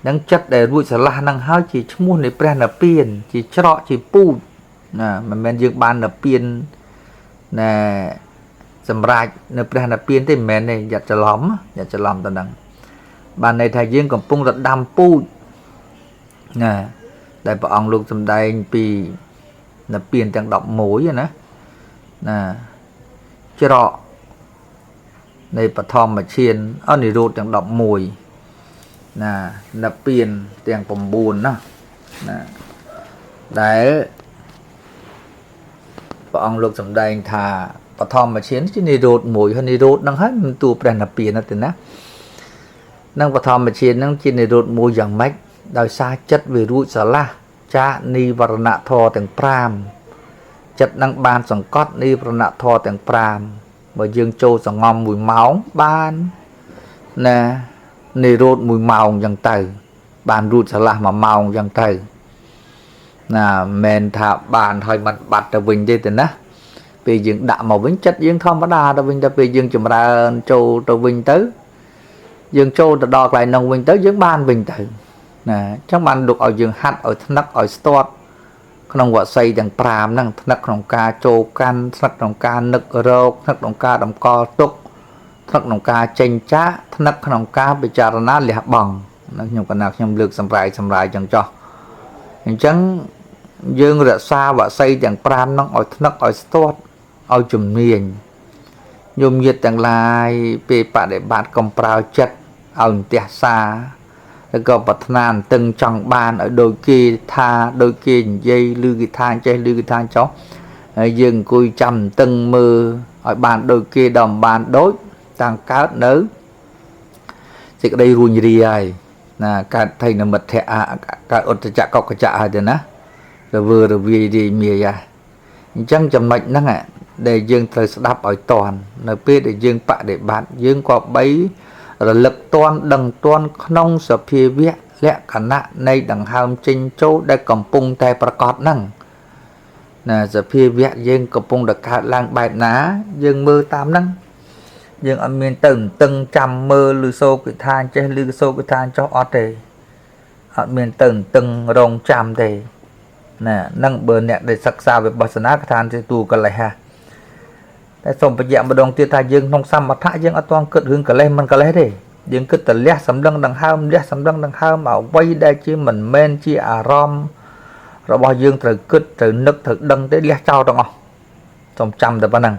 Speaker 1: năng chất để vui sẽ là năng hao chỉ muốn để pre là piền chỉ cho chỉ pu mà men dương ban là piền nè sầm rải là pre là piền thì men này giặt cho lóm tao đằng bàn này thầy dương còn pung rất đam pu nè đại bảo ông luôn sầm đây pi là piền chẳng đọc mối vậy nè nè cho rõในปฐมมาเชียนอันนี้รูดอย่างดอกมวยนับเปลี่ยนเตียงผมบูนนะได้พระองค์ลูกสำแดงทาปฐมมาเชียนที่นี่รูดมวยอันนี้รูดนั่งให้มันตัวแปลนับเปลี่ยนนั่นเองนะนั่งปฐมมาเชียนนั่งที่นี่รูดมวยอย่างแม็กโดยซาจัดวิรุสละจ้านิวรณะทอแต่งพรามจัดนั่งบานสังกัดนิวรณะทอแต่งพรามbởi dương châu sẽ ngon mùi máu ban nè nề rốt mùi màu dần từ bàn rút sẽ làm mà màu dần từ nè men thả bàn thôi mặt bạch ở bình đây tình á vì dương đạm màu vĩnh chất dương không có đa đâu vinh ta vì dương chùm ra châu tàu vinh tới dương châu đã đo lại nông vinh tới dương ban vinh tử nè chắc bạn được ở dương hát ở nắc ở stop nông vợ xây đằng pram năng nắc nông ca châu can nắc nông ca nực rô nắc nông ca đầm co túc nắc nông ca chênh chá nắc nông ca bị chà rana lìa bằng nắc nhung cái nào nhung lược sầm rải chẳng cho chẳng dương rạ xa vợ xây đằng pram năng ở nắc ở stop ở chùm miền nhung nhiệt đằng lai về bạn để bạn cầm prao chất ở tiệt xaก็ปัฒนาตึงจังบานở đôi kia tha đôi kia dây lư cái than chơi lư cái than chó dừng cùi chầm từng mưa ở bàn đôi kia đầm bàn đối tăng cát nớ thì đây ruồi gì ai កើតថៃនមិត្តៈកើតឧត្តចកកចៈហើយទៅណារវើរវាយរាយមាយអញ្ចឹងចំណុចហ្នឹងដែលយើងត្រូវស្ដាប់ឲ្យតន់នៅពេលដែលយើងបដិបត្តិយើងក៏បីរលឹកតន់ដឹងតន់ក្នុងសភាវៈលក្ខណៈនៃដង្ហើមចេញចូលដែលកំពុងតែប្រកបហ្នឹងសភាវៈយើងកំពុងតែកើតឡើងបែបណាយើងមើលតាមហ្នឹងយើងអត់មានទៅតឹងចាំមើលឬសូកិដ្ឋានចេះឬសូកិដ្ឋានចុះអត់ទេអត់មានទៅតឹងរងចាំទេហ្នឹងបើអ្នកដែលសិក្សាវិបស្សនាកថានជាទូកលេសតែសូមបញ្ជាក់ម្ដងទៀតថាយើងក្នុងសមថៈយើងអត់ទាន់គិតរឿងកលេសមិនកលេសទេយើងគិតតែលះសម្លឹងដង្ហើមលះសម្លឹងដង្ហើមអ្វីដែលជាមិនមែនជាអារម្មណ៍របស់យើងត្រូវគិតត្រូវនឹកត្រូវដឹងទេលះចោលទាំងអស់សូមចាំតែប៉ុណ្ណឹង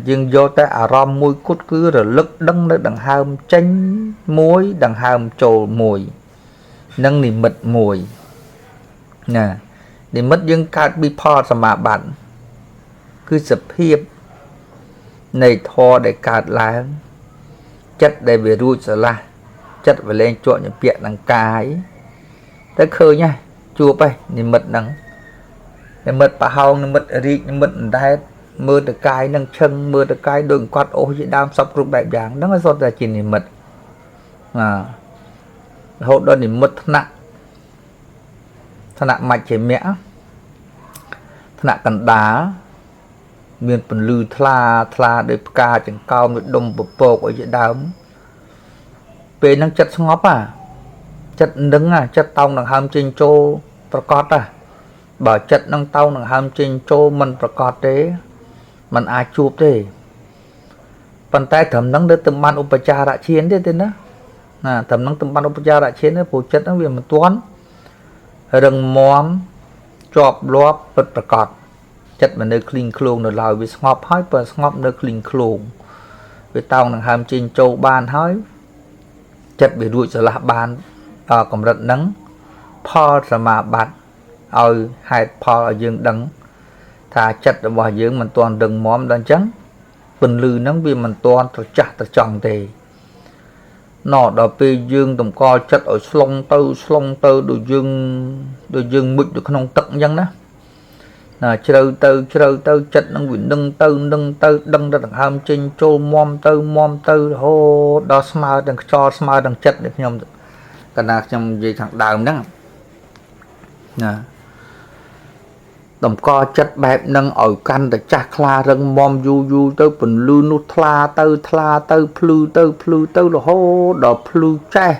Speaker 1: យើងយកតែអារម្មណ៍មួយគត់គឺរលឹកដឹងនៅដង្ហើមចេញមួយដង្ហើមចូលមួយនិងនិមិត្តមួយនិមិត្តយើងកើតពីផលសមាបត្តិគឺសភាពនៃធម៌ដែលកើតឡើងចិត្តដែលវារួចស្រឡះចិត្តវាលែងជាប់ញពាក់នឹងកាយទៅឃើញហ៎ជួបហ៎និមិត្តហ្នឹងនិមិត្តប្រហោងនិមិត្តរីកនិមិត្តអណ្ដែតមើលទៅកាយនឹងឈឹងមើលទៅកាយដូចគាត់អូសជាដើមសពគ្រប់បែបយ៉ាងហ្នឹងឲ្យសុទ្ធតែជានិមិត្តរហូតដល់និមិត្តថ្នាក់មជ្ឈិមៈថ្នាក់កណ្ដាលមានពន្លឺថ្លាដោយផ្កាចង្កោមដូចដុំពពកឲ្យជាដើមពេលហ្នឹងចិត្តស្ងប់ចិត្តនឹងចិត្តតោងដង្ហើមចេញចូលប្រកបបើចិត្តនឹងតោងដង្ហើមចេញចូលមិនប្រកបទេมันអាចជួបទេប៉ុន្តែត្រឹមហ្នឹងទៅទំបានឧបចារៈឈានទេណាត្រឹមហ្នឹងទំបានឧបចារៈឈានទេព្រោះចិត្តហ្នឹងវាមិនទាន់រឹងមាំជាប់លាប់ពិតប្រកបចិត្តមិននៅឃ្លីងឃ្លោងនៅឡើយវាស្ងប់ហើយបើស្ងប់នៅឃ្លីងឃ្លោងវាតោងដង្ហើមចេញចូលបានហើយចិត្តវារួចស្រឡះបានដល់កម្រិតហ្នឹងផលសមាបត្តិឲ្យហេតុផលឲ្យយើងដឹងថាចិត្តរបស់យើងមិនទាន់ដឹងមាំដល់អញ្ចឹងពន្លឺហ្នឹងវាមិនទាន់ត្រចះត្រចង់ទេដល់ពេលយើងតម្កល់ចិត្តឲ្យស្លុងទៅដូចយើងមុជនៅក្នុងទឹកអញ្ចឹងណាជ្រៅទៅចិត្តនឹងវានឹងទៅដឹងទៅដង្ហើមចេញចូលមាំទៅរហូតដល់ស្មើទាំងខ្យល់ស្មើទាំងចិត្តនេះខ្ញុំកណ្ដាលខ្ញុំនិយាយខាងដើមហ្នឹងតម្កល់ចិត្តបែបហ្នឹងឲ្យកាន់តែចាស់ខ្លារឹងមាំយូរទៅពន្លឺនោះថ្លាទៅភ្លឺទៅរហូតដល់ភ្លឺចេះ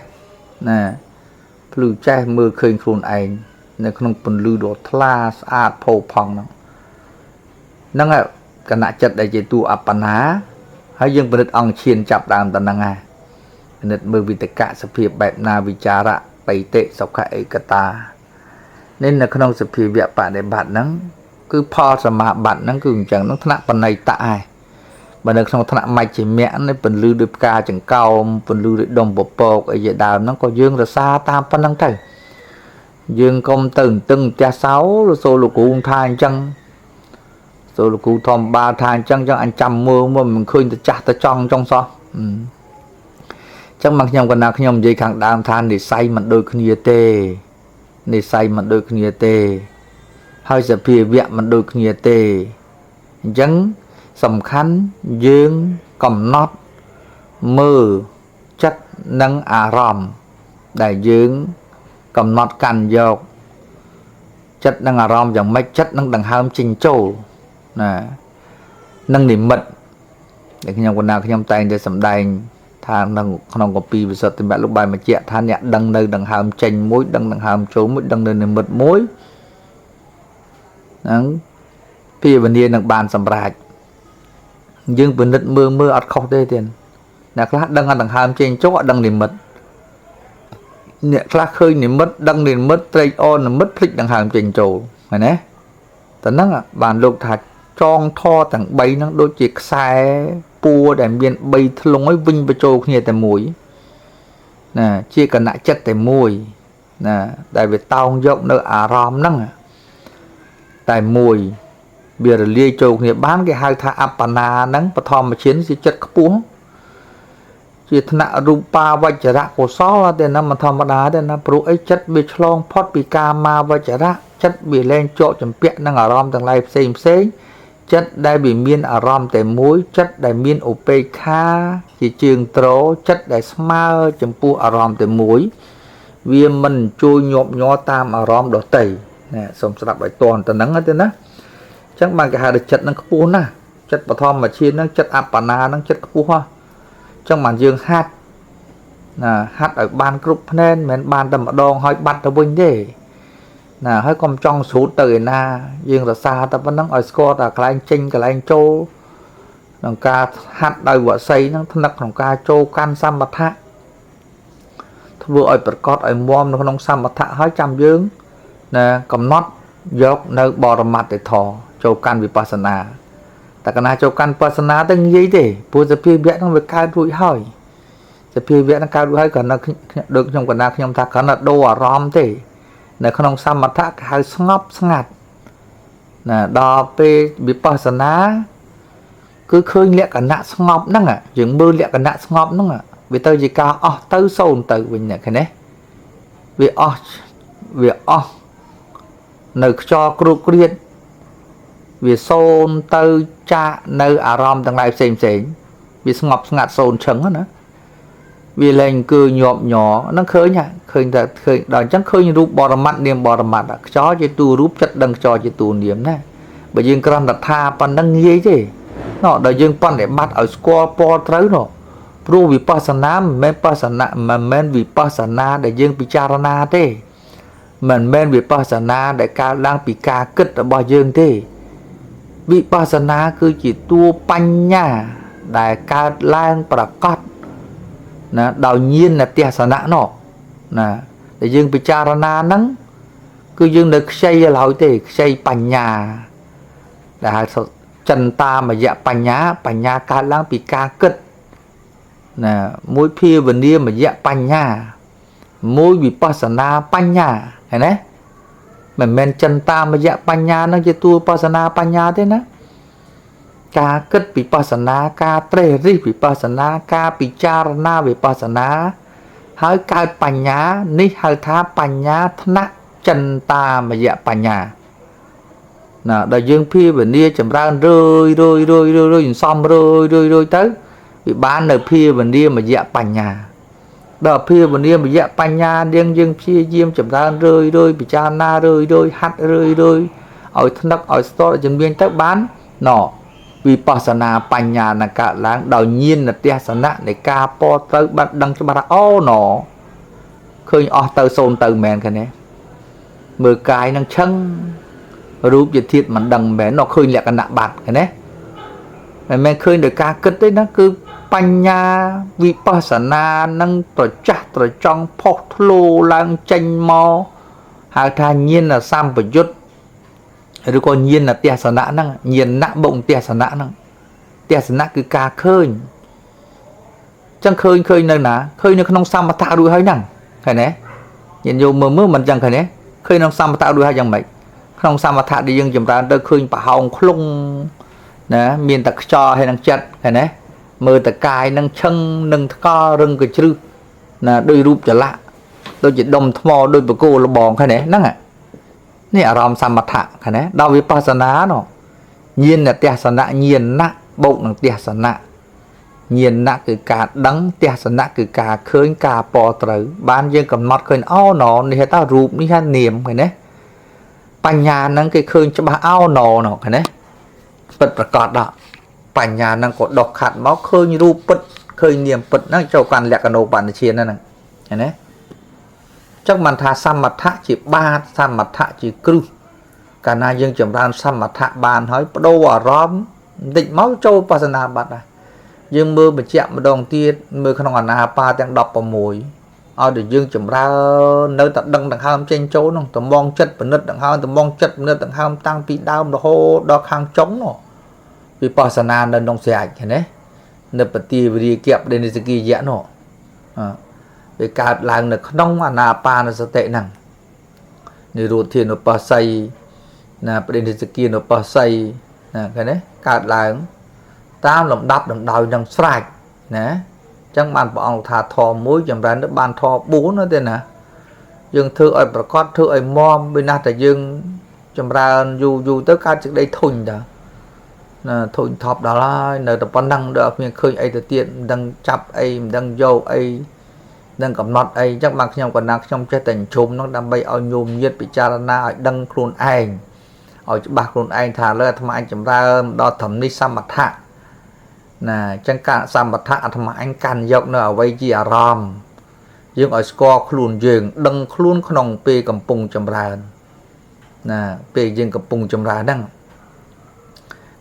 Speaker 1: ភ្លឺចេះមើលឃើញខ្លួនឯងនៅក្នុងពន្លឺដ៏ថ្លាស្អាតផូរផង់ហ្នឹងគណៈចិត្តដែលជាតួអបណាហើយយើងពិនិត្យអង្គឈានចាប់ដើមតហ្នឹងហើយពិនិត្យមើលវិតកៈសភាពបែបណាវិចារៈបៃតិសុខៈឯកតានេះនៅក្នុងសភាវៈបដិបត្តិហ្នឹងគឺផលសមាបត្តិហ្នឹងគឺអញ្ចឹងហ្នឹងថ្នាក់បណៃតៈហើយបើនៅក្នុងថ្នាក់មជ្ឈិមៈនេះពន្លឺដោយផ្កាចង្កោមពន្លឺដោយដុំពពកអីជាដើមហ្នឹងក៏យើងរសាតាមប៉ុណ្្នឹងទៅយើងកុំទៅតឹងផ្ទះសោរសូលោកគ្រូថាអញ្ចឹងសូលោកគ្រូធម្មបាលថាអញ្ចឹងអញចាំមើលមិនឃើញទៅចាស់ទៅចង់ចង់សោះអញ្ចឹងមកខ្ញុំកណ្ដាលខ្ញុំនិយាយខាងដើមថានិស័យមិនដូចគ្នាទេនិស័យមិនដូចគ្នាទេហើយសភាវៈមិនដូចគ្នាទេអញ្ចឹងសំខាន់យើងកំណត់មើលចិត្តនិងអារម្មណ៍ដែលយើងកំណត់កាន់យកចិត្តនិងអារម្មណ៍យ៉ាងម៉េចចិត្តនឹងដង្ហើមចេញចូលនឹងនិមិត្តដែលខ្ញុំកណ្ដាលខ្ញុំតែងតែសម្ដែងថាក្នុងកពីវិសុទ្ធិមគ្គលោកបាយបញ្ជាក់ថាអ្នកដឹងនៅដង្ហើមចេញមួយដឹងដង្ហើមចូលមួយដឹងនៅនិមិត្តមួយហ្នឹងភាវនានឹងបានសម្រេចយើងពិនិត្យមើលអត់ខុសទេទៀតអ្នកខ្លះដឹងដង្ហើមចេញចូលអត់ដឹងនិមិត្តអ្នកខ្លះឃើញនិមិត្តដឹងនិមិត្តត្រេកអរនិមិត្តភ្លេចដង្ហើមចេញចូលឃើញទេតែហ្នឹងបានលោកថាចងធរទាំង3ហ្នឹងដូចជាខ្សែពួរដែលមាន3ធ្លុងឲ្យវិញបញ្ចូលគ្នាតែមួយជាគណៈចិត្តតែមួយដែលវាតោងយកនៅអារម្មណ៍ហ្នឹងតែមួយវារលាយចូលគ្នាបានគេហៅថាអបណាហ្នឹងបឋមឈានជាចិត្តខ្ពស់ ជាថ្នាក់រូបាវចរៈកុសលទេណាមិនធម្មតាទេណាព្រោះអីចិត្តវាឆ្លងផុតពីកាមាវចរៈចិត្តវាលែងជាប់ចម្ពាក់នឹងអារម្មណ៍ទាំងឡាយផ្សេងចិត្តដែលវាមានអារម្មណ៍តែមួយចិត្តដែលមានឧបេក្ខាជាជើងត្រចិត្តដែលស្មើចំពោះអារម្មណ៍តែមួយវាមិនជួយញាប់ញ័រតាមអារម្មណ៍ដទៃណាសូមស្ដាប់ឲ្យតន់ទៅហ្នឹងទេណាអញ្ចឹងបានគេហៅថាចិត្តនឹងខ្ពស់ណាស់ចិត្តបឋមជាតិហ្នឹងចិត្តអបបណ្ណាហ្នឹងចិត្តខ្ពស់ហ៎អញ្ចឹងបានយើងហាត់ណាហាត់ឲ្យបានគ្រប់ភ្នែនមិនមែនបានតែម្ដងហើយបាត់ទៅវិញទេណាហើយកុំចង់ស្រូតទៅឯណាយើងរសាតែប៉ុណ្្នឹងឲ្យស្គាល់តែកន្លែងចេញកន្លែងចូលក្នុងការហាត់ដោយវស័យហ្នឹងថ្នឹកក្នុងការចូលកាន់សម្បថៈធ្វើឲ្យប្រកបឲ្យមាំនៅក្នុងសម្បថៈហើយចាំយើងណាកំណត់យកនៅបរមត្តធម៌ចូលកាន់វិបស្សនាតែកណាចូលកាន់វិបស្សនាទៅនិយាយទេព្រោះសភាវៈហ្នឹងវាកើតរួចហើយសភាវៈហ្នឹងកើតរួចហើយគ្រាន់តែដូចខ្ញុំកណាខ្ញុំថាគ្រាន់តែដូរអារម្មណ៍ទេនៅក្នុងសមថៈគេហៅស្ងប់ស្ងាត់ណាដល់ពេលវិបស្សនាគឺឃើញលក្ខណៈស្ងប់ហ្នឹងយើងមើលលក្ខណៈស្ងប់ហ្នឹងវាទៅជាការអស់ទៅសូន្យទៅវិញណាឃើញទេវាអស់នៅខ្យល់គ្រូគ្រៀតវាសូន្យទៅចាកនៅអារម្មណ៍ទាំងឡាយផ្សេងវាស្ងប់ស្ងាត់សូន្យឈឹងណាវាលែងគឺញាប់ញ័រហ្នឹងឃើញតែឃើញដល់អញ្ចឹងឃើញរូបបរមត្តនាមបរមត្តខ្យល់ជាទូរូបចិត្តដឹងខ្យល់ជាទូនាមណាបើយើងគ្រាន់តែថាប៉ុណ្ណឹងងាយទេណោះដល់យើងបដិបត្តិឲ្យស្គាល់ពលត្រូវណោះព្រោះវិបស្សនាមិនមែនវិបស្សនាដែលយើងពិចារណាទេមិនមែនវិបស្សនាដែលកើតឡើងពីការគិតរបស់យើងទេវិបស្សនាគឺជាតួបញ្ញាដែលកើតឡើងប្រកបណាដោយញាណទេសនៈនោះណាដែលយើងពិចារណាហ្នឹងគឺយើងនៅខ្ចីឲ្យឡើយទេខ្ចីបញ្ញាដែលហៅចិន្តាមយៈបញ្ញាកើតឡើងពីការគិតណាមួយភាវនាមយៈបញ្ញាមួយវិបស្សនាបញ្ញាឃើញទេមិនមែនចិន្តាមយៈបញ្ញាហ្នឹងជាតួវិបស្សនាបញ្ញាទេណាការគិតវិបស្សនាការត្រេះរិះវិបស្សនាការពិចារណាវិបស្សនាហើយកើតបញ្ញានេះហៅថាបញ្ញាថ្នាក់ចិន្តាមយៈបញ្ញាណាដល់យើងភាវនាចម្រើនរឿយសំរឿយទៅវាបាននៅភាវនាមយៈបញ្ញាដល់ភាវនាមយៈបញ្ញាយើងព្យាយាមចម្រើនរឿយពិចារណារឿយហាត់រឿយឲ្យថ្នឹកឲ្យស្ទាត់ឲ្យជំនាញទៅបានណោវិបស្សនាបញ្ញានឹងកើតឡើងដោយញាណទេសនៈនៃការពណ៌ត្រូវបាត់ដឹងច្បាស់អូណោឃើញអស់ទៅសូន្យទៅមែនឃើញទេមើលកាយនឹងឈឹងរូបជាធាតុមិនដឹងមែនណោឃើញលក្ខណៈបាត់ឃើញទេមិនមែនឃើញដោយការគិតទេណាគឺបញ្ញាវិបស្សនានឹងត្រចះត្រចង់ផុសធ្លោឡើងចេញមកហៅថាញាណសម្បយុទ្ធឬក៏ញាណទេសនៈហ្នឹងញាណបុកទេសនៈហ្នឹងទេសនៈគឺការឃើញចឹងឃើញនៅណាឃើញនៅក្នុងសមថៈរួចហើយហ្នឹងឃើញទេញាណយកមើលមិនចឹងឃើញទេឃើញក្នុងសមថៈរួចហើយយ៉ាងម៉េចក្នុងសមថៈដែលយើងចម្រើនទៅឃើញប្រហោងខ្លុងណាមានតែខ្យល់ហើយនឹងចិត្តឃើញទេមើលតកាយនឹងឈឹងនឹងថ្ករឹងកជ្រឹះណាដោយរូបចលៈដូចជាដុំថ្មដូចបកគោលបងឃើញទេហ្នឹងនេះអារម្មណ៍សមថៈឃើញទេដល់វិបស្សនានោះញាណទេសនៈញាណបូកនឹងទេសនៈញាណគឺការដឹងទេសនៈគឺការឃើញការពណ៌ត្រូវបានយើងកំណត់ឃើញអូណោនេះថារូបនេះថានាមឃើញទេបញ្ញាហ្នឹងគេឃើញច្បាស់អូណោនោះឃើញទេពិតប្រកបដល់បញ្ញាហ្នឹងក៏ដុសខាត់មកឃើញរូបពិតឃើញនាមពិតហ្នឹងចូលកាន់លក្ខណូបនិជាហ្នឹងឃើញទេចឹងបានថាសមថៈជាបាតសមថៈជាគ្រឹះកាលណាយើងចម្រើនសមថៈបានហើយបដូរអារម្មណ៍បន្តិចមកចូលបស្សនាបាត់ដែរយើងមើលបញ្ជាក់ម្ដងទៀតមើលក្នុងអាណាបាទាំង16ឲ្យតែយើងចម្រើននៅតែដឹងដង្ហើមចេញចូលនោះតំងចិត្តពិនិត្យដង្ហើមតំងចិត្តពិនិត្យដង្ហើមតាំងពីដើមរហូតដល់ខាងចុងនោះវិបស្សនានៅក្នុងស្រេចឃើញទេនៅបទាវិរិយៈបដិនិសគិយៈនោះវាកើតឡើងនៅក្នុងអាណាបានសតិហ្នឹងនិរោធានុបស្ស័យណាបដិនិសគិនុបស្ស័យណាឃើញទេកើតឡើងតាមលំដាប់លំដោយនឹងស្រេចណា chẳng bàn bọn ông thà thò muối chẳng ra nó bàn thò bún nữa thế nè dương thưa ơi bà con thưa ơi mom bên nào tại dương chẳng ra dù tất cả trước đây thùng đó thùng thọp đó là nơi tập văn năng được mình khơi ấy từ tiện đang chập ấy đang vô ấy đang cầm nọt ấy chắc mặc nhau còn nặng trong trái tình chùm nó đâm bay ao nhôm nhiệt bị cha na ở đăng khuôn anh ở bạc khuôn anh thà lên thằng anh chấm ra đo thẩm đi xăm mặt hạ nè chẳng cả xăm mặt hạ thằng anh can dọc nữa ở vây gì à rom dương ở score khuôn dương đăng khuôn không pe cầm pung chấm ra nè pe dương cầm pung chấm ra đăng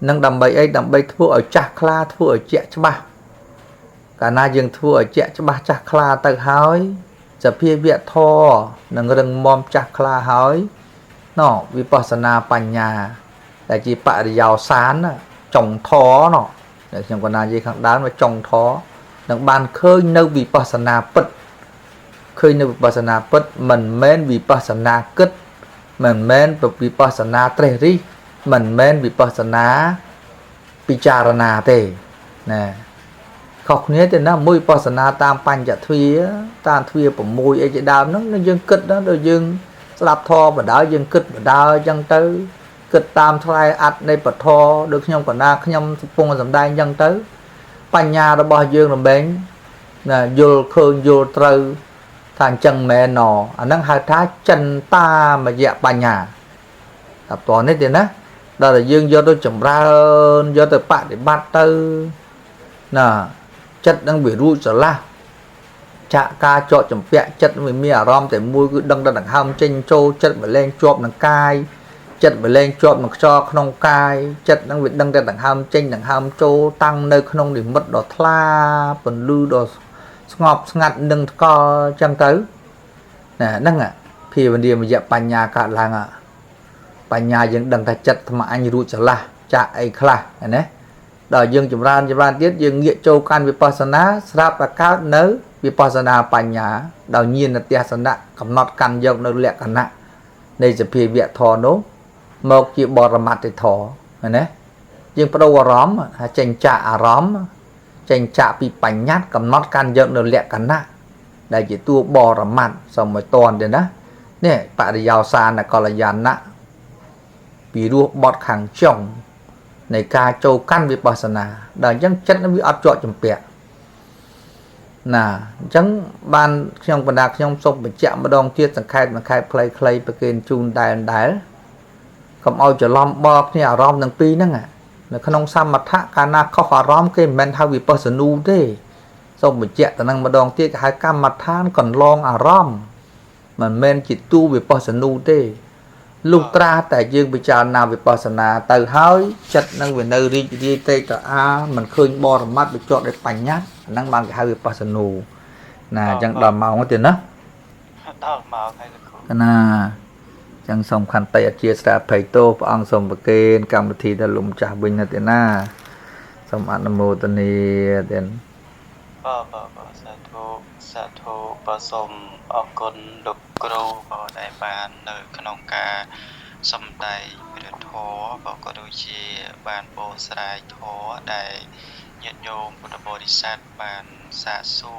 Speaker 1: nâng đâm bay ấy đâm bay thua ở chạc la thua ở chẹ cho ba cả na dương thua ở chẹ cho ba chạc la tự hóiจะเพียเวียทอนังเรื่องมอมจักคลาหอยเนาะวิปัสสนาปัญญาแต่จีปะยาวสารจงท้อเนาะแต่อย่างกว่านาจีขังด้านว่าจงท้อนังบานเคยนึกวิปัสสนาปิดเคยนึกวิปัสสนาปิดมันแม้นวิปัสสนากึศมันแม้นแบบวิปัสสนาเตรีมันแม้นวิปัสสนาปิจารณาเตนะขอบนี้แต่นะมวยปัสนาตามปัญจทวีตามทวีผมมวยไอ้เจ้าดาวนั้นยังกึศนะโดยยังสลับทอบ่ได้ยังกึศบ่ได้ยังเตอกึศตามทลายอัดในปะทอโดยขยมก่อนหน้าขยมปงสำได้ยังเตอปัญญาเราบอกยังลำเบงนะโยลเคิงโยลเตอทางจังแม่นออันนั้นหาท้าจันตามาแยปัญญาตับตอนนี้เดี๋ยวนะđó là dương do tôi chậm ra hơn do tôi bạn để bắt tư nè chất đang bị rui trở la chạ ca cho chậm vẹn chất với mi à rom để mua cứ đăng đằng ham tranh châu chất phải lên chọp đằng cai chất phải lên chọp đằng cho không cai chất đang bị đăng đằng ham tranh đằng ham châu tăng nơi không để mất đỏ thla phần lư đỏ ngọt ngặt đừng co chăm tới nè nâng à khi vấn đề mà dẹp bàn nhà cả làng àปัญญายังดังแต่จัดธรรมะอันรู้จะละจะไอ้คลาเห็นไหมดอกยังจุฬาเทียยังเงียโจกันวิปัสสนาสลับประกาศเนื้อวิปัสสนาปัญญาดาวยีนเตียสนะกำหนดกันยกในเรียกกันนะในจะเพียเวียทอโนมกจีบรมัตติทอเห็นไหมยังประวัติร้อมเจนจ่าร้อมเจนจ่าปีปัญญากำหนดกันยกในเรียกกันนะได้จีตัวบรมัตสมัยตอนเดียวนะเนี่ยปริยาวสารกรยานนะปีรูบอดขังจ่องในการโจกันวิปัสสนาดังจังจัดนั้นวิอัดจ่อจำเปียน่ะจังบานขยมบรรดาขยมศพไปเจาะมาดองเทียสังไข่มาไข่เพลย์เพลย์ไปเกณฑ์จูนได้คำเอาจะล้อมบอกเนี่ยอารมณ์หนึ่งปีนั่งอ่ะในขนมซ้ำมาทะการนาเขาขอร้อมเกณฑ์แมนทาวิปัสสนูได้ศพไปเจาะแต่นั่งมาดองเทียกับหายกรรมมาทานก่อนลองอารมณ์มันแมนจิตตู้วิปัสสนูได้ลูกตราแต่ยืงไปจารณาวิปัสสนาเติร์ห้อยจัดนั่งเวนัยรีเตตอามันเคยบอร์มัดไปจอดในปัญญานั่งบางกับวิปัสสนูน่ะจังดอมเมาเตียนนะดอมเมาใครจะคุยน่ะจังสมคันเตะเจียสระไผ่โตพระองค์สมประเกณฑ์กรรมทีดลุมจ่าบินนะเตียนน่ะสมอันโมตนีเตียนสาธุผสมออกคนดกกรูก็ได้บานในขนมกาสมได้เปรตโถบอกก็ดูเชียบานโปสายโถได้ยัดโยมพุทธบริษัทบานสาสู